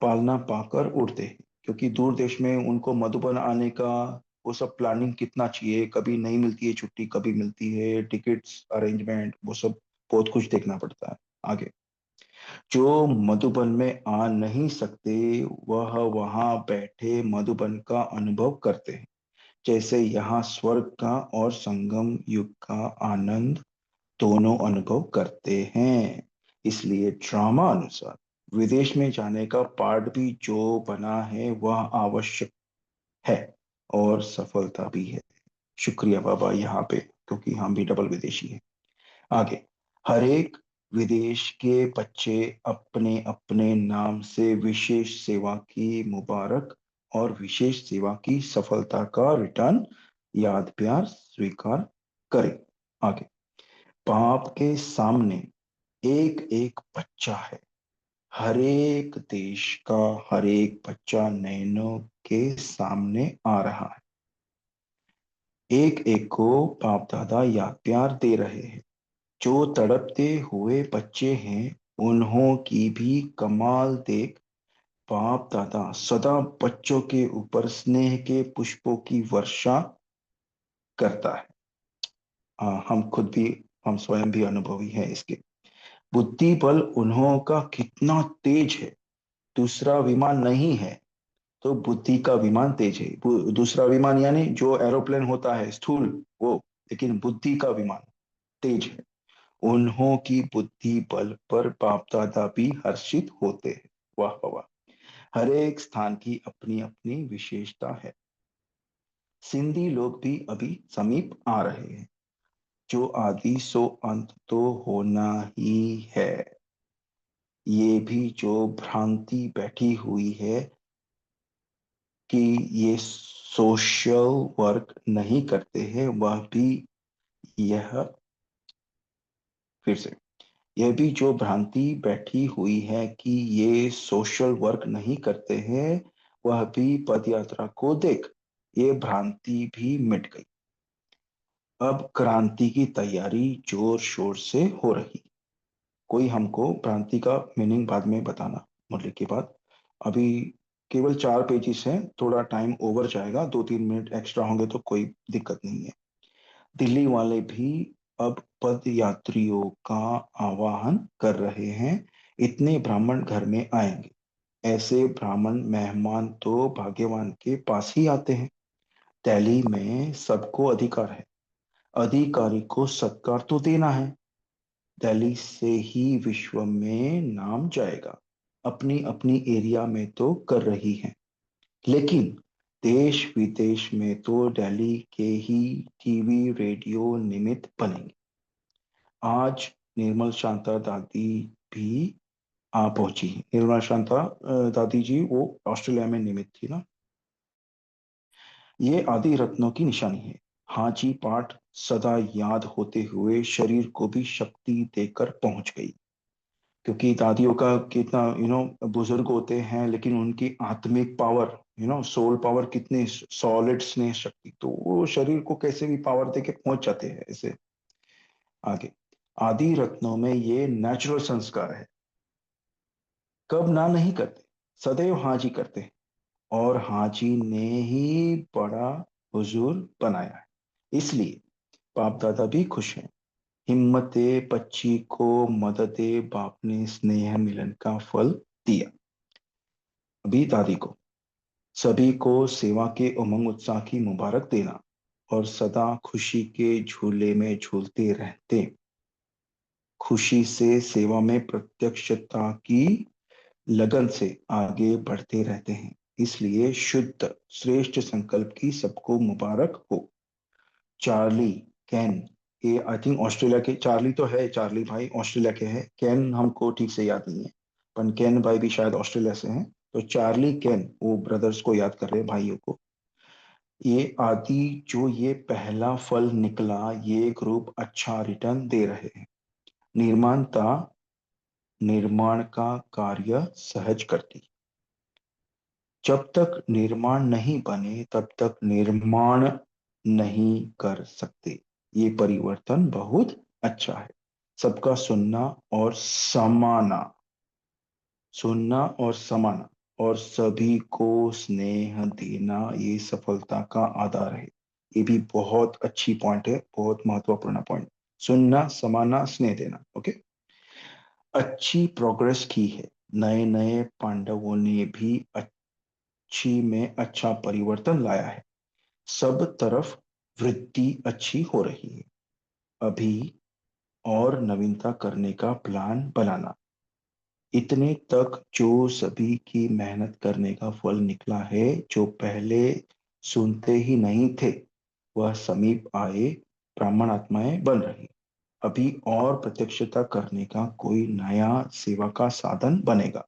S2: पालना पाकर उड़ते हैं, क्योंकि दूर देश में उनको मधुबन आने का वो सब प्लानिंग कितना चाहिए, कभी नहीं मिलती है छुट्टी, कभी मिलती है, टिकट्स अरेंजमेंट, वो सब बहुत कुछ देखना पड़ता है आगे। जो मधुबन में आ नहीं सकते वह वहां बैठे मधुबन का अनुभव करते हैं, जैसे यहाँ स्वर्ग का और संगम युग का आनंद दोनों अनुभव करते हैं। इसलिए ड्रामा अनुसार विदेश में जाने का पार्ट भी जो बना है वह आवश्यक है और सफलता भी है। शुक्रिया बाबा यहाँ पे, क्योंकि हम भी डबल विदेशी हैं। आगे, हरेक विदेश के बच्चे अपने अपने नाम से विशेष सेवा की मुबारक और विशेष सेवा की सफलता का रिटर्न याद प्यार स्वीकार करें। आगे, बाप के सामने एक एक बच्चा है। हर एक देश का हर एक बच्चा नैनों के सामने आ रहा है। एक एक को बाप दादा याद प्यार दे रहे हैं। जो तड़पते हुए बच्चे हैं उन्हों की भी कमाल देख बाप दादा सदा बच्चों के ऊपर स्नेह के पुष्पों की वर्षा करता है। हम खुद भी, हम स्वयं भी अनुभवी हैं इसके। बुद्धि बल उन्हों का कितना तेज है, दूसरा विमान नहीं है तो बुद्धि का विमान तेज है। दूसरा विमान यानी जो एरोप्लेन होता है स्थूल वो, लेकिन बुद्धि का विमान तेज है। उन्हों की बुद्धि बल पर बाप दादा भी हर्षित होते हैं। वाह वाह वाह। हर एक स्थान की अपनी अपनी विशेषता है। सिंधी लोग भी अभी समीप आ रहे हैं। जो आदि सो अंत तो होना ही है। ये भी जो भ्रांति बैठी हुई है कि ये सोशल वर्क नहीं करते हैं, वह भी, यह फिर से, यह भी जो भ्रांति बैठी हुई है कि ये सोशल वर्क नहीं करते हैं, वह भी पद यात्रा को देख ये भ्रांति भी मिट गई। अब क्रांति की तैयारी जोर शोर से हो रही। कोई हमको भ्रांति का मीनिंग बाद में बताना मुरली के बाद। अभी केवल 4 पेजेस हैं, थोड़ा टाइम ओवर जाएगा, 2-3 मिनट एक्स्ट्रा होंगे तो कोई दिक्कत नहीं है। दिल्ली वाले भी अब पद यात्रियों का आवाहन कर रहे हैं। इतने ब्राह्मण घर में आएंगे, ऐसे ब्राह्मण मेहमान तो भाग्यवान के पास ही आते हैं। दिल्ली में सबको अधिकार है, अधिकारी को सत्कार तो देना है। दिल्ली से ही विश्व में नाम जाएगा। अपनी अपनी एरिया में तो कर रही है, लेकिन देश विदेश में तो दिल्ली के ही टीवी रेडियो निमित्त बनेंगे। आज निर्मल शांता दादी भी आ पहुंची। निर्मला शांता दादी जी वो ऑस्ट्रेलिया में निमित्त थी ना। ये आदि रत्नों की निशानी है। हाजी पाठ सदा याद होते हुए शरीर को भी शक्ति देकर पहुंच गई। क्योंकि दादियों का कितना बुजुर्ग होते हैं, लेकिन उनकी आत्मिक पावर, सोल पावर कितनी सॉलिड, स्नेह शक्ति, तो वो शरीर को कैसे भी पावर देके पहुंच जाते हैं ऐसे। आगे, आदि रत्नों में ये नेचुरल संस्कार है। कब ना नहीं करते, सदैव हाजी करते हैं। और हाजी ने ही बड़ा हुजूर बनाया है, इसलिए बाप दादा भी खुश हैं। हिम्मते बच्ची को मददे बाप ने स्नेह मिलन का फल दिया। अभी दादी को, सभी को सेवा के उमंग उत्साह की मुबारक देना और सदा खुशी के झूले में झूलते रहते। खुशी से सेवा में प्रत्यक्षता की लगन से आगे बढ़ते रहते हैं। इसलिए शुद्ध श्रेष्ठ संकल्प की सबको मुबारक हो। चार्ली, कैन, ये आई थिंक ऑस्ट्रेलिया के, चार्ली तो है, चार्ली भाई ऑस्ट्रेलिया के हैं, केन हमको ठीक से याद नहीं है, पर केन भाई भी शायद ऑस्ट्रेलिया से हैं। तो चार्ली केन वो ब्रदर्स को याद कर रहे हैं, भाइयों को। ये आदि जो ये पहला फल निकला, ये ग्रुप अच्छा रिटर्न दे रहे हैं। निर्माणता निर्माण का कार्य सहज करती। जब तक निर्माण नहीं बने तब तक निर्माण नहीं कर सकते। ये परिवर्तन बहुत अच्छा है। सबका सुनना और समाना और सभी को स्नेह देना, ये सफलता का आधार है। ये भी बहुत अच्छी पॉइंट है, बहुत महत्वपूर्ण पॉइंट। सुनना, समाना, स्नेह देना। ओके। अच्छी प्रोग्रेस की है। नए नए पांडवों ने भी अच्छी में अच्छा परिवर्तन लाया है। सब तरफ वृद्धि अच्छी हो रही है। अभी और नवीनता करने का प्लान बनाना। इतने तक जो सभी की मेहनत करने का फल निकला है। जो पहले सुनते ही नहीं थे, वह समीप आए, ब्राह्मण आत्माएं बन रही। अभी और प्रत्यक्षता करने का कोई नया सेवा का साधन बनेगा।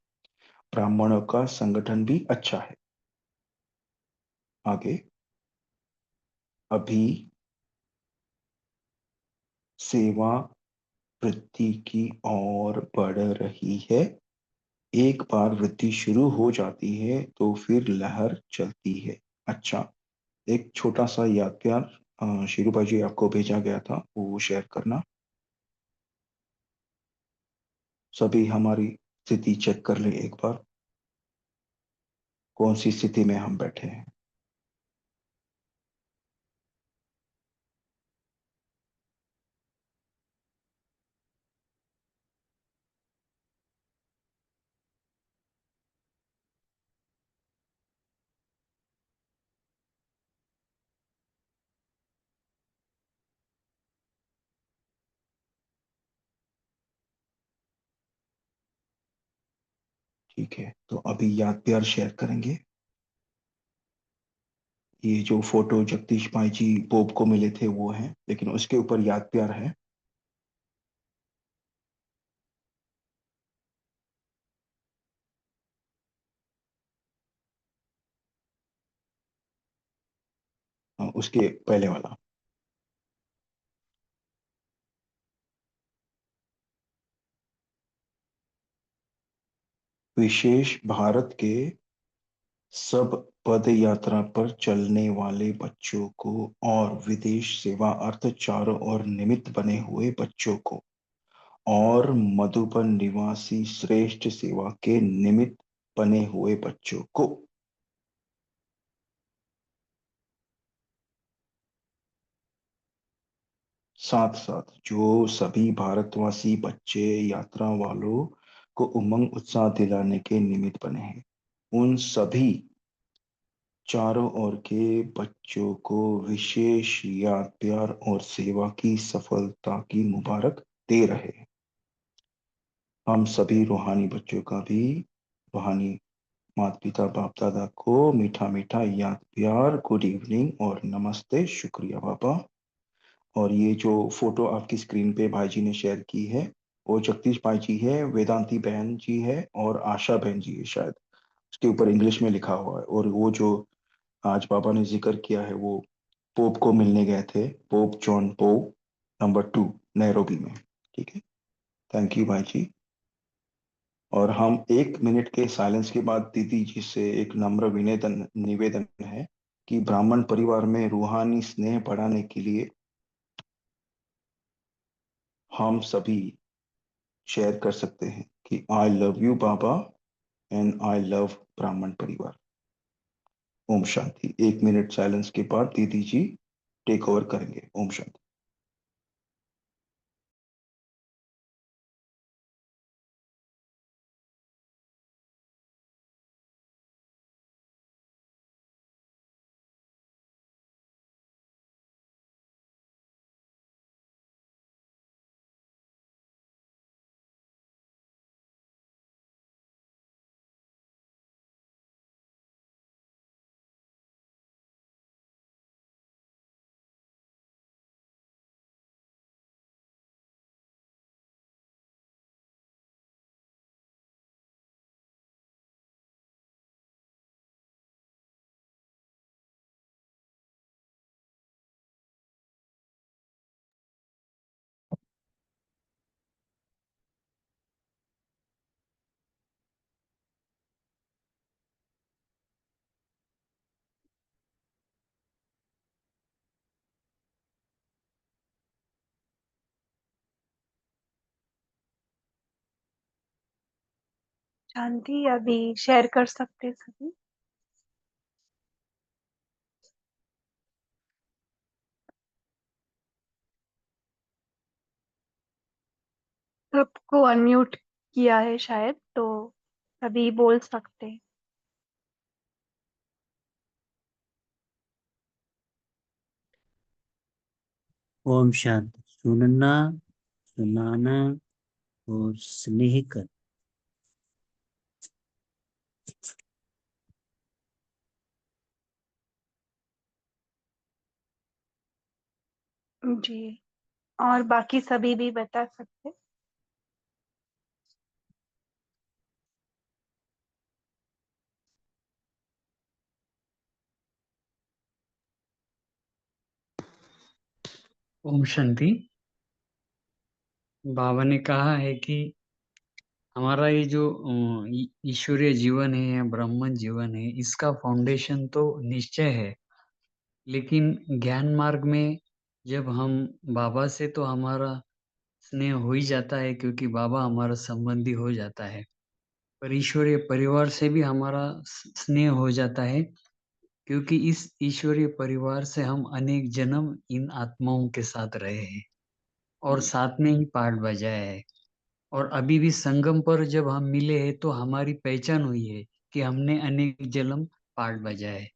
S2: ब्राह्मणों का संगठन भी अच्छा है। आगे। अभी सेवा वृद्धि की ओर बढ़ रही है। एक बार वृद्धि शुरू हो जाती है तो फिर लहर चलती है। अच्छा, एक छोटा सा याद प्यार शीरू भाई जी आपको भेजा गया था, वो शेयर करना। सभी हमारी स्थिति चेक कर ले एक बार, कौन सी स्थिति में हम बैठे हैं। ठीक है, तो अभी याद प्यार शेयर करेंगे। ये जो फोटो जगदीश भाई जी पोप को मिले थे वो है, लेकिन उसके ऊपर याद प्यार है। उसके पहले वाला। विशेष भारत के सब पद यात्रा पर चलने वाले बच्चों को और विदेश सेवा अर्थ चारों ओर निमित्त बने हुए बच्चों को और मधुबन निवासी श्रेष्ठ सेवा के निमित्त बने हुए बच्चों को। साथ साथ जो सभी भारतवासी बच्चे यात्रा वालों को उमंग उत्साह दिलाने के निमित्त बने हैं, उन सभी चारों ओर के बच्चों को विशेष याद प्यार और सेवा की सफलता की मुबारक दे रहे हैं। हम सभी रूहानी बच्चों का भी, रूहानी माता पिता बाप दादा को मीठा मीठा याद प्यार, गुड इवनिंग और नमस्ते, शुक्रिया बाबा। और ये जो फोटो आपकी स्क्रीन पे भाई जी ने शेयर की है, वो जगदीश भाई जी है, वेदांती बहन जी है और आशा बहन जी है शायद। उसके ऊपर इंग्लिश में लिखा हुआ है। और वो जो आज बाबा ने जिक्र किया है, वो पोप को मिलने गए थे, pope John pope number 2, Nairobi में। ठीक है, थैंक यू भाई जी। और हम 1 मिनट के साइलेंस के बाद दीदी जी से एक नम्र विनेदन निवेदन है कि ब्राह्मण परिवार में रूहानी स्नेह बढ़ाने के लिए हम सभी शेयर कर सकते हैं कि I love you Baba and I love ब्राह्मण परिवार। ओम शांति। 1 मिनट साइलेंस के बाद दीदी जी टेक ओवर करेंगे। ओम शांति।
S4: शांति अभी शेयर कर सकते सभी। सबको अनम्यूट किया है शायद, तो सभी बोल सकते हैं।
S5: ओम शांति। सुनना, सुनाना और स्नेह कर।
S4: जी, और बाकी सभी भी बता सकते।
S6: ओम शांति। बाबा ने कहा है कि हमारा ये जो ईश्वरीय जीवन है या ब्राह्मण जीवन है, इसका फाउंडेशन तो निश्चय है, लेकिन ज्ञान मार्ग में जब हम बाबा से तो हमारा स्नेह हो ही जाता है, क्योंकि बाबा हमारा संबंधी हो जाता है। पर ईश्वरीय परिवार से भी हमारा स्नेह हो जाता है, क्योंकि इस ईश्वरीय परिवार से हम अनेक जन्म इन आत्माओं के साथ रहे हैं और साथ में ही पाठ बजाया है। और अभी भी संगम पर जब हम मिले हैं तो हमारी पहचान हुई है कि हमने अनेक जन्म पाठ बजाया है।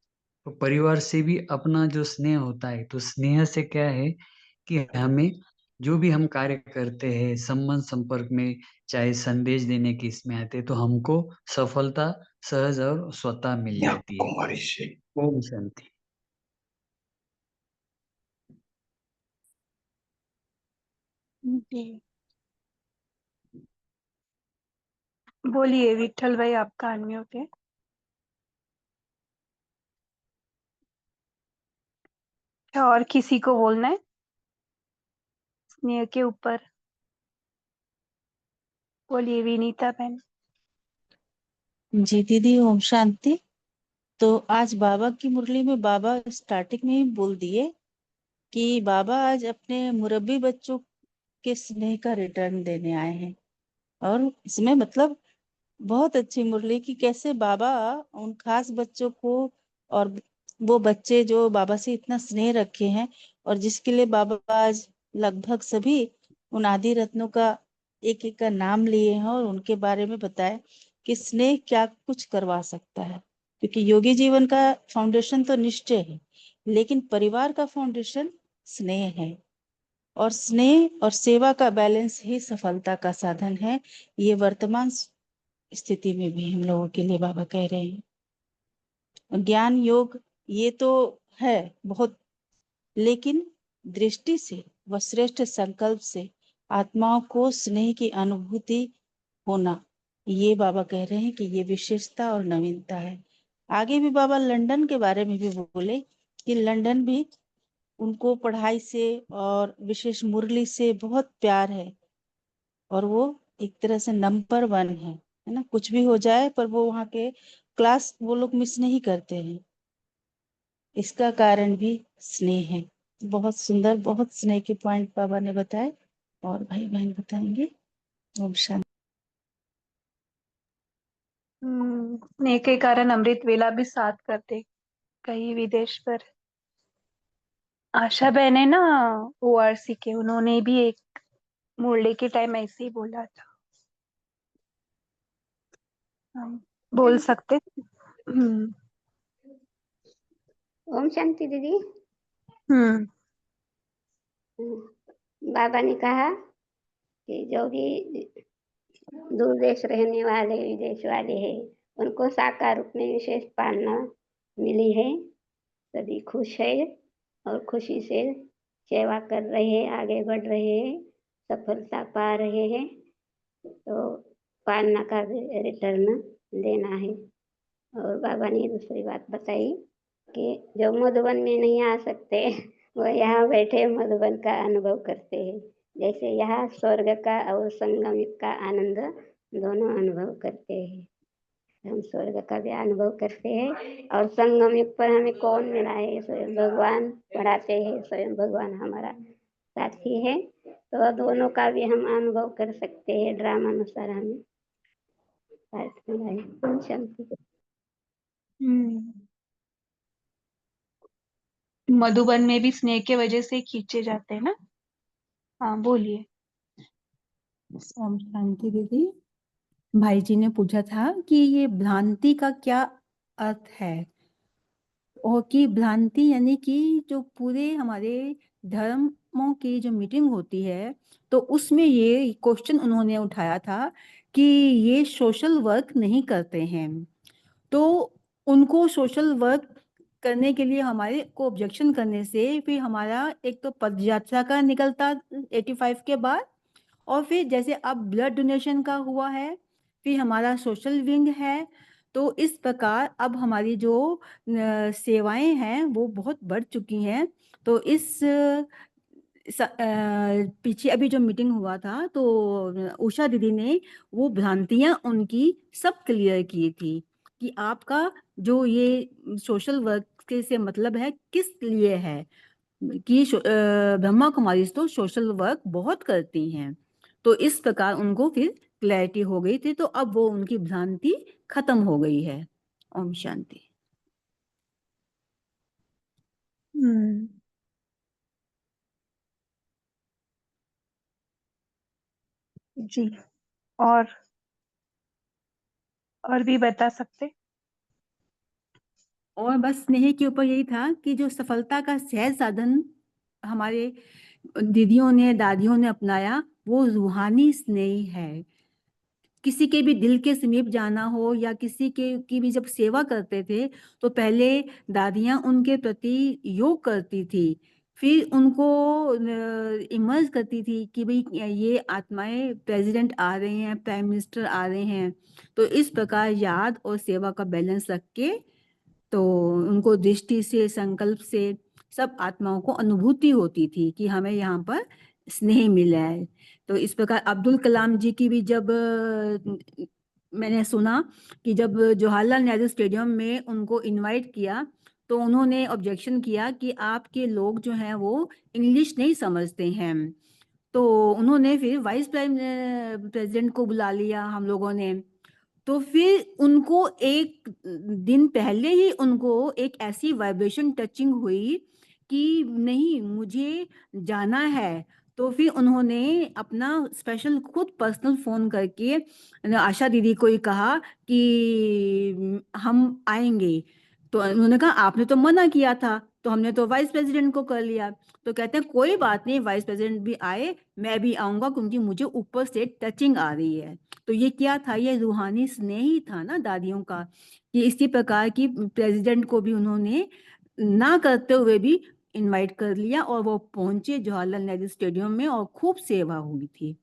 S6: तो परिवार से भी अपना जो स्नेह होता है, तो स्नेह से क्या है कि हमें जो भी हम कार्य करते हैं संबंध संपर्क में, चाहे संदेश देने के इसमें आते हैं, तो हमको सफलता सहज और स्वतः मिल जाती है।
S2: कुमारी से
S6: ओम शांति।
S4: जी, बोलिए विठल भाई, आपका अनम्यूट है। क्या और किसी को बोलना है स्नेह के ऊपर? बोलिए विनीता बहन।
S7: जी दीदी, ओम शांति। तो आज बाबा की मुरली में बाबा स्टार्टिंग में ही बोल दिए कि बाबा आज अपने मुरब्बी बच्चों के स्नेह का रिटर्न देने आए हैं। और इसमें मतलब बहुत अच्छी मुरली कि कैसे बाबा उन खास बच्चों को, और वो बच्चे जो बाबा से इतना स्नेह रखे हैं और जिसके लिए बाबा आज लगभग सभी उन आदि रत्नों का एक एक का नाम लिए हैं और उनके बारे में बताए कि स्नेह क्या कुछ करवा सकता है। क्योंकि योगी जीवन का फाउंडेशन तो निश्चय है, लेकिन परिवार का फाउंडेशन स्नेह है। और स्नेह और सेवा का बैलेंस ही सफलता का साधन है। ये वर्तमान स्थिति में भी हम लोगों के लिए बाबा कह रहे हैं। ज्ञान योग ये तो है बहुत, लेकिन दृष्टि से व श्रेष्ठ संकल्प से आत्माओं को स्नेह की अनुभूति होना, ये बाबा कह रहे हैं कि ये विशेषता और नवीनता है। आगे भी बाबा लंदन के बारे में भी बोले कि लंदन भी उनको पढ़ाई से और विशेष मुरली से बहुत प्यार है और वो एक तरह से नंबर 1 है ना। कुछ भी हो जाए पर वो वहाँ के क्लास वो लोग मिस नहीं करते हैं। इसका कारण भी स्नेह है। बहुत सुंदर, बहुत स्नेह के पॉइंट बाबा ने बताए और भाई बहन बताएंगे। ओम शांति।
S4: स्नेह के कारण अमृत वेला भी साथ करते कहीं विदेश पर। आशा बहन है ना ओआरसी के, उन्होंने भी एक मुरली के टाइम ऐसे ही बोला था। हम बोल सकते। हम्म।
S8: ओम शांति दीदी।
S4: हम्म।
S8: बाबा ने कहा कि जो भी दूर देश रहने वाले, विदेश वाले हैं, उनको साकार रूप में विशेष पालना मिली है। सभी खुश है और खुशी से सेवा कर रहे हैं, आगे बढ़ रहे हैं, सफलता पा रहे हैं। तो पालना का भी रिटर्न देना है। और बाबा ने दूसरी बात बताई कि जो मधुबन में नहीं आ सकते वो यहाँ बैठे मधुबन का अनुभव करते हैं। जैसे यहाँ स्वर्ग का और संगम का आनंद दोनों अनुभव करते हैं। हम स्वर्ग का भी अनुभव करते हैं और संगम युग पर हमें कौन मिला है? स्वयं भगवान पढ़ाते हैं, स्वयं भगवान हमारा साथी है। तो दोनों का भी हम अनुभव कर सकते हैं ड्रामा अनुसार हमें। भारत में आई। ओम शांति।
S4: मधुबन में भी स्नेह के वजह से खींचे जाते हैं ना। हाँ बोलिए।
S7: ओम शांति दीदी। भाई जी ने पूछा था कि ये भ्रांति का क्या अर्थ है, और कि भ्रांति यानी कि जो पूरे हमारे धर्मों की जो मीटिंग होती है, तो उसमें ये क्वेश्चन उन्होंने उठाया था कि ये सोशल वर्क नहीं करते हैं। तो उनको सोशल वर्क करने के लिए हमारे को ऑब्जेक्शन करने से फिर हमारा एक तो पदयात्रा का निकलता 85 के बाद, और फिर जैसे अब ब्लड डोनेशन का हुआ है, फिर हमारा सोशल विंग है। तो इस प्रकार अब हमारी जो सेवाएं हैं वो बहुत बढ़ चुकी हैं। तो पीछे अभी जो मीटिंग हुआ था, तो उषा दीदी ने वो भ्रांतियां उनकी सब क्लियर की थी कि आपका जो ये सोशल वर्क से मतलब है किस लिए है, कि ब्रह्मा कुमारी तो सोशल वर्क बहुत करती हैं। तो इस प्रकार उनको फिर क्लैरिटी हो गई थी, तो अब वो उनकी भ्रांति खत्म हो गई है। ओम शांति।
S4: हम्म। जी। और और भी बता सकते।
S7: और बस स्नेह के ऊपर यही था कि जो सफलता का सहज साधन हमारे दीदियों ने दादियों ने अपनाया, वो रूहानी स्नेह है। किसी के भी दिल के समीप जाना हो या किसी के की भी जब सेवा करते थे, तो पहले दादियां उनके प्रति योग करती थी, फिर उनको इमर्ज करती थी कि भाई ये आत्माएं प्रेसिडेंट आ रहे हैं, प्राइम मिनिस्टर आ रहे हैं। तो इस प्रकार याद और सेवा का बैलेंस रख के, तो उनको दृष्टि से संकल्प से सब आत्माओं को अनुभूति होती थी कि हमें यहाँ पर स्नेह मिला है। तो इस प्रकार अब्दुल कलाम जी की भी जब मैंने सुना कि जब जवाहरलाल नेहरू स्टेडियम में उनको इनवाइट किया, तो उन्होंने ऑब्जेक्शन किया कि आपके लोग जो हैं वो इंग्लिश नहीं समझते हैं। तो उन्होंने फिर वाइस प्रेसिडेंट को बुला लिया हम लोगों ने। तो फिर उनको एक दिन पहले ही उनको एक ऐसी वाइब्रेशन टचिंग हुई कि नहीं, मुझे जाना है। तो फिर उन्होंने अपना स्पेशल खुद पर्सनल फोन करके आशा दीदी को ही कहा कि हम आएंगे। तो उन्होंने कहा आपने तो मना किया था, तो हमने तो वाइस प्रेसिडेंट को कर लिया। तो कहते हैं कोई बात नहीं, वाइस प्रेसिडेंट भी आए, मैं भी आऊंगा, क्योंकि मुझे ऊपर से टचिंग आ रही है। तो ये क्या था, ये रूहानी स्नेह ही था ना दादियों का, कि इसी प्रकार की प्रेसिडेंट को भी उन्होंने ना करते हुए भी इनवाइट कर लिया, और वो पहुंचे जवाहरलाल नेहरू स्टेडियम में और खूब सेवा हुई थी।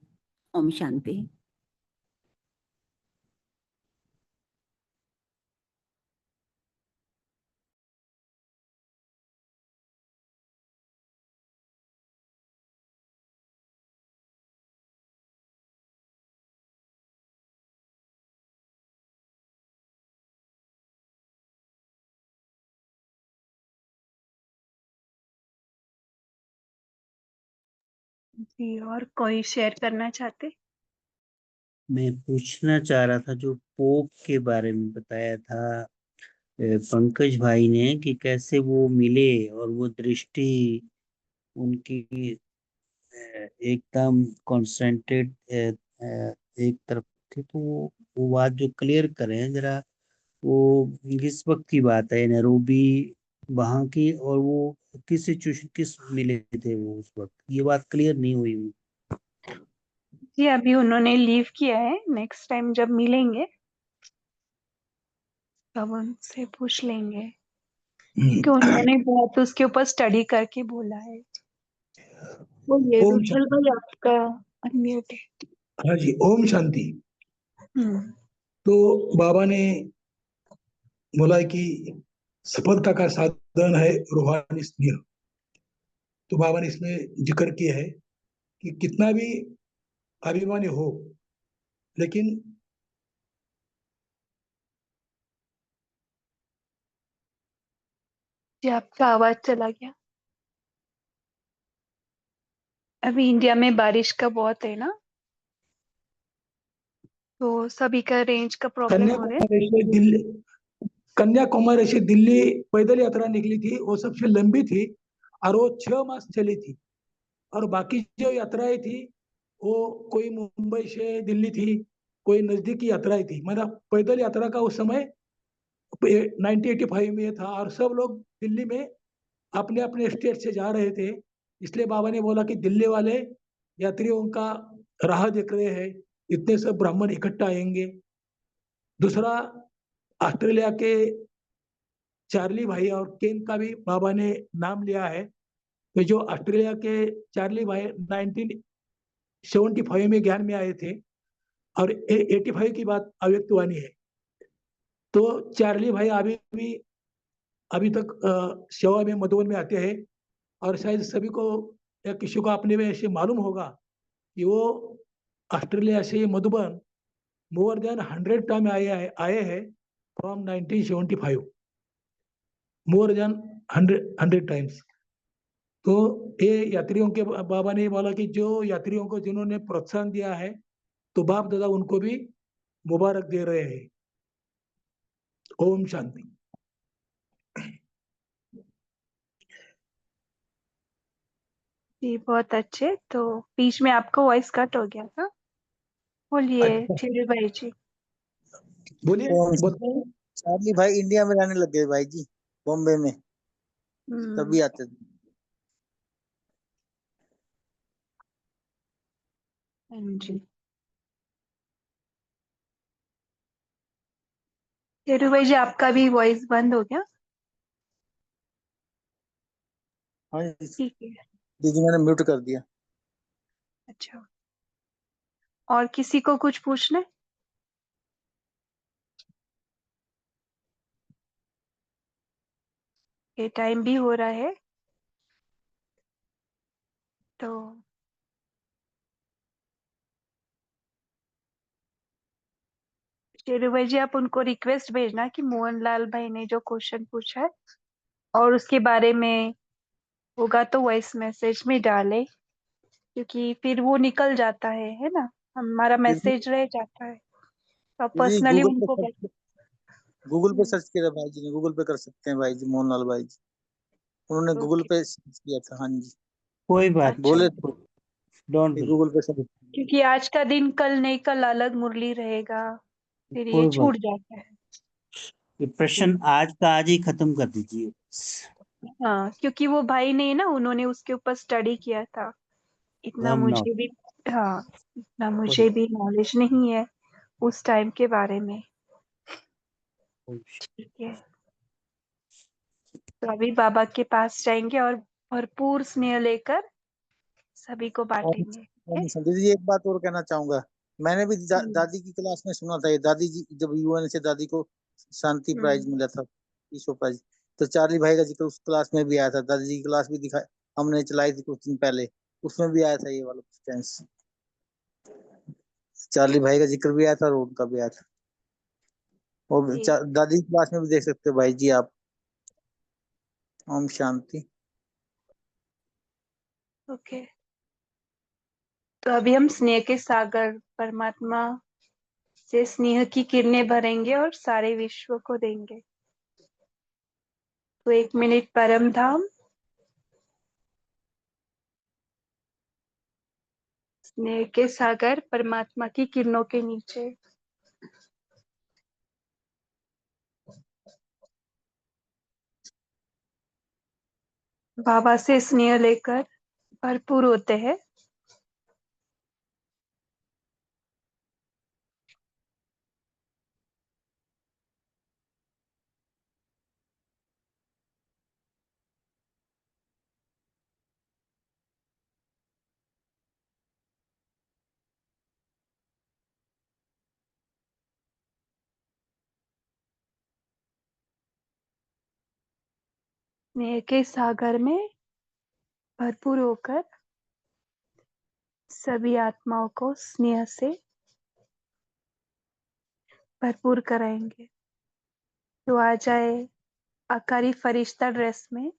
S7: ओम शांति।
S4: जी, और कोई शेयर करना चाहते।
S5: मैं पूछना चाह रहा था, जो पोप के बारे में बताया था पंकज भाई ने, कि कैसे वो मिले और वो दृष्टि उनकी एकदम कॉन्सेंट्रेट एक तरफ थी। तो वो बात जो क्लियर करें जरा, वो किस वक्त की बात है, नैरोबी वहां की, और वो किस सिचुएशन किस मिले थे वो उस वक्त, ये बात क्लियर नहीं हुई।
S4: जी, अभी उन्होंने लीव किया है, नेक्स्ट टाइम जब मिलेंगे तब उनसे पूछ लेंगे, क्योंकि उन्होंने बहुत उसके ऊपर स्टडी करके बोला है। बोलिए
S9: ओम
S4: विठल
S9: शांति।
S4: भाई, आपका अनम्यूट है।
S9: हाँ जी, ओम शांति।
S4: हम्म।
S9: तो बाबा ने बोला कि सफलता का साधन है रूहानी स्नेह। तो बाबा ने इसमें जिक्र किया है कि कितना भी अभिमानी हो, लेकिन
S4: जी, आपका आवाज चला गया। अभी इंडिया में बारिश का बहुत है ना। तो सभी का रेंज का प्रॉब्लम हो रहा है।
S9: कन्याकुमारी से दिल्ली पैदल यात्रा निकली थी, वो सबसे लंबी थी और वो 6 मास चली थी। और बाकी जो यात्राएं थी वो कोई मुंबई से दिल्ली थी, कोई नजदीकी यात्राएं थी। मतलब पैदल यात्रा का उस समय 1985 में था और सब लोग दिल्ली में अपने अपने स्टेट से जा रहे थे। इसलिए बाबा ने बोला कि दिल्ली वाले यात्रियों का राह देख रहे हैं, इतने सब ब्राह्मण इकट्ठा आएंगे। दूसरा, ऑस्ट्रेलिया के चार्ली भाई और केन का भी बाबा ने नाम लिया है। तो जो ऑस्ट्रेलिया के चार्ली भाई 1975 में ज्ञान में आए थे और 85 की बात अव्यक्तवाणी है। तो चार्ली भाई अभी तक सेवा में मधुबन में आते हैं। और शायद सभी को या किसी को अपने में ऐसे मालूम होगा कि वो ऑस्ट्रेलिया से मधुबन मोर देन 100 टाइम आए हैं फ्रॉम 1975, मोर देन 100 टाइम्स। तो ये यात्रियों के बाबा ने बोला कि जो यात्रियों को जिन्होंने प्रोत्साहन दिया है, तो बाप दादा उनको भी मुबारक दे रहे हैं। ओम शांति।
S4: जी बहुत अच्छे। तो बीच में आपको वॉइस कट हो गया था, बोलिए चिड़ू भाई जी।
S9: बोलिए। बताइए।
S10: चार्ली भाई इंडिया में रहने लग गए भाई जी, बॉम्बे में तभी आते थे।
S4: जी चिड़ू भाई जी, आपका भी वॉइस बंद हो गया।
S10: हाँ जी
S4: ठीक है,
S10: दीदी, मैंने म्यूट कर दिया।
S4: अच्छा। और किसी को कुछ पूछना है? ये टाइम भी हो रहा है, तो चिड़ू भाई जी आप उनको रिक्वेस्ट भेजना कि मोहनलाल भाई ने जो क्वेश्चन पूछा है और उसके बारे में होगा तो वॉइस मैसेज में डाले, क्योंकि फिर वो निकल जाता है ना, हमारा
S10: दीदी
S4: मैसेज रह जाता है, तो आप
S10: दीदी
S4: पर्सनली उनको
S10: गूगल पे सर्च किया भाई जी ने, गूगल पे कर सकते हैं भाई जी, मोहनलाल भाई जी उन्होंने गूगल
S4: ओके,
S10: पे सर्च किया था। हाँ जी
S5: कोई बात
S4: अच्छा।
S10: बोले
S5: नहीं, डोंट
S10: थे
S5: वरी,
S10: गूगल पे सर्च।
S4: क्योंकि आज का दिन कल नहीं, कल अलग मुरली रहेगा, फिर ये
S5: कोई बात।
S4: छूट जाता है।
S5: ये प्रश्न आज का आज ही खत्म कर दीजिए।
S4: हाँ, क्योंकि वो भाई ने ना, उन्होंने उसके ऊपर स्टडी किया था, इतना
S5: राम नाम।
S4: मुझे भी, हाँ, इतना मुझे भी नॉलेज नहीं है उस टाइम के बारे में। ठीक है, तो अभी बाबा के पास जाएंगे और भरपूर स्नेह लेकर सभी को बांटेंगे। ठीक है?
S10: दीदी एक बात और कहना चाहूंगा। मैंने भी
S4: हम्म,
S10: दादी की क्लास में सुना था ये, दादी जी जब यूएन से दादी को शांति प्राइज
S4: हम्म,
S10: मिला था, ईश्वर प्राइज, तो चार्ली भाई का जिक्र उस क्लास में भी आया था। दादी जी की क्लास भी दिखा, हमने चलाई थी कुछ दिन पहले, उसमें भी आया था ये वाला सेंस। चार्ली भाई का जिक्र भी आया था और उनका भी आया था। और
S4: जी
S10: दादी की क्लास में भी देख सकते हो भाई जी आप। ओम शांति।
S4: ओके। तो अभी हम स्नेह के सागर परमात्मा से स्नेह की किरणें भरेंगे और सारे विश्व को देंगे। तो 1 मिनट परम धाम, स्नेह के सागर परमात्मा की किरणों के नीचे। बाबा से स्नेह लेकर भरपूर होते हैं। स्नेह के सागर में भरपूर होकर सभी आत्माओं को स्नेह से भरपूर कराएंगे। तो आ जाए आकारी फरिश्ता ड्रेस में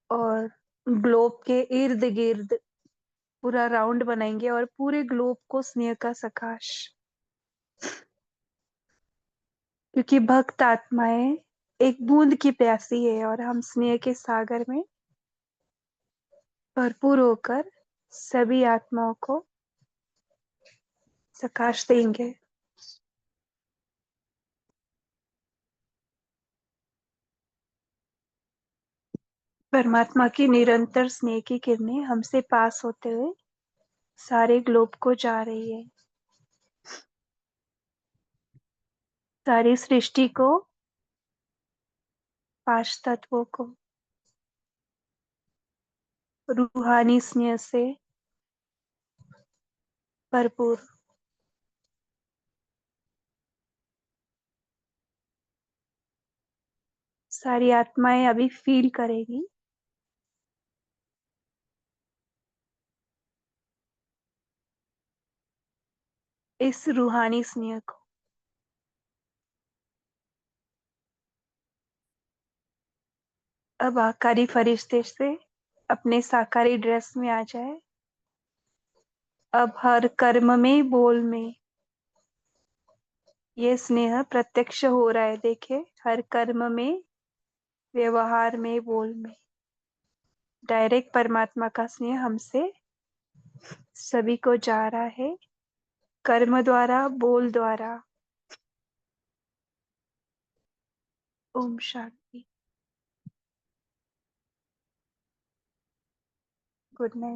S4: और ग्लोब के इर्द गिर्द पूरा राउंड बनाएंगे और पूरे ग्लोब को स्नेह का सकाश क्योंकि भक्त आत्माएं एक बूंद की प्यासी है और हम स्नेह के सागर में भरपूर होकर सभी आत्माओं को प्रकाश देंगे। परमात्मा की निरंतर स्नेह की किरणें हमसे पास होते हुए सारे ग्लोब को जा रही है, सारी सृष्टि को, 5 तत्वों को रूहानी स्नेह से भरपूर। सारी आत्माएं अभी फील करेगी इस रूहानी स्नेह को। अब आकारी फरिश्ते से अपने साकारी ड्रेस में आ जाए। अब हर कर्म में, बोल में ये स्नेह प्रत्यक्ष हो रहा है। देखे, हर कर्म में, व्यवहार में, बोल में डायरेक्ट परमात्मा का स्नेह हमसे सभी को जा रहा है, कर्म द्वारा, बोल द्वारा। ओम शांति। Good night.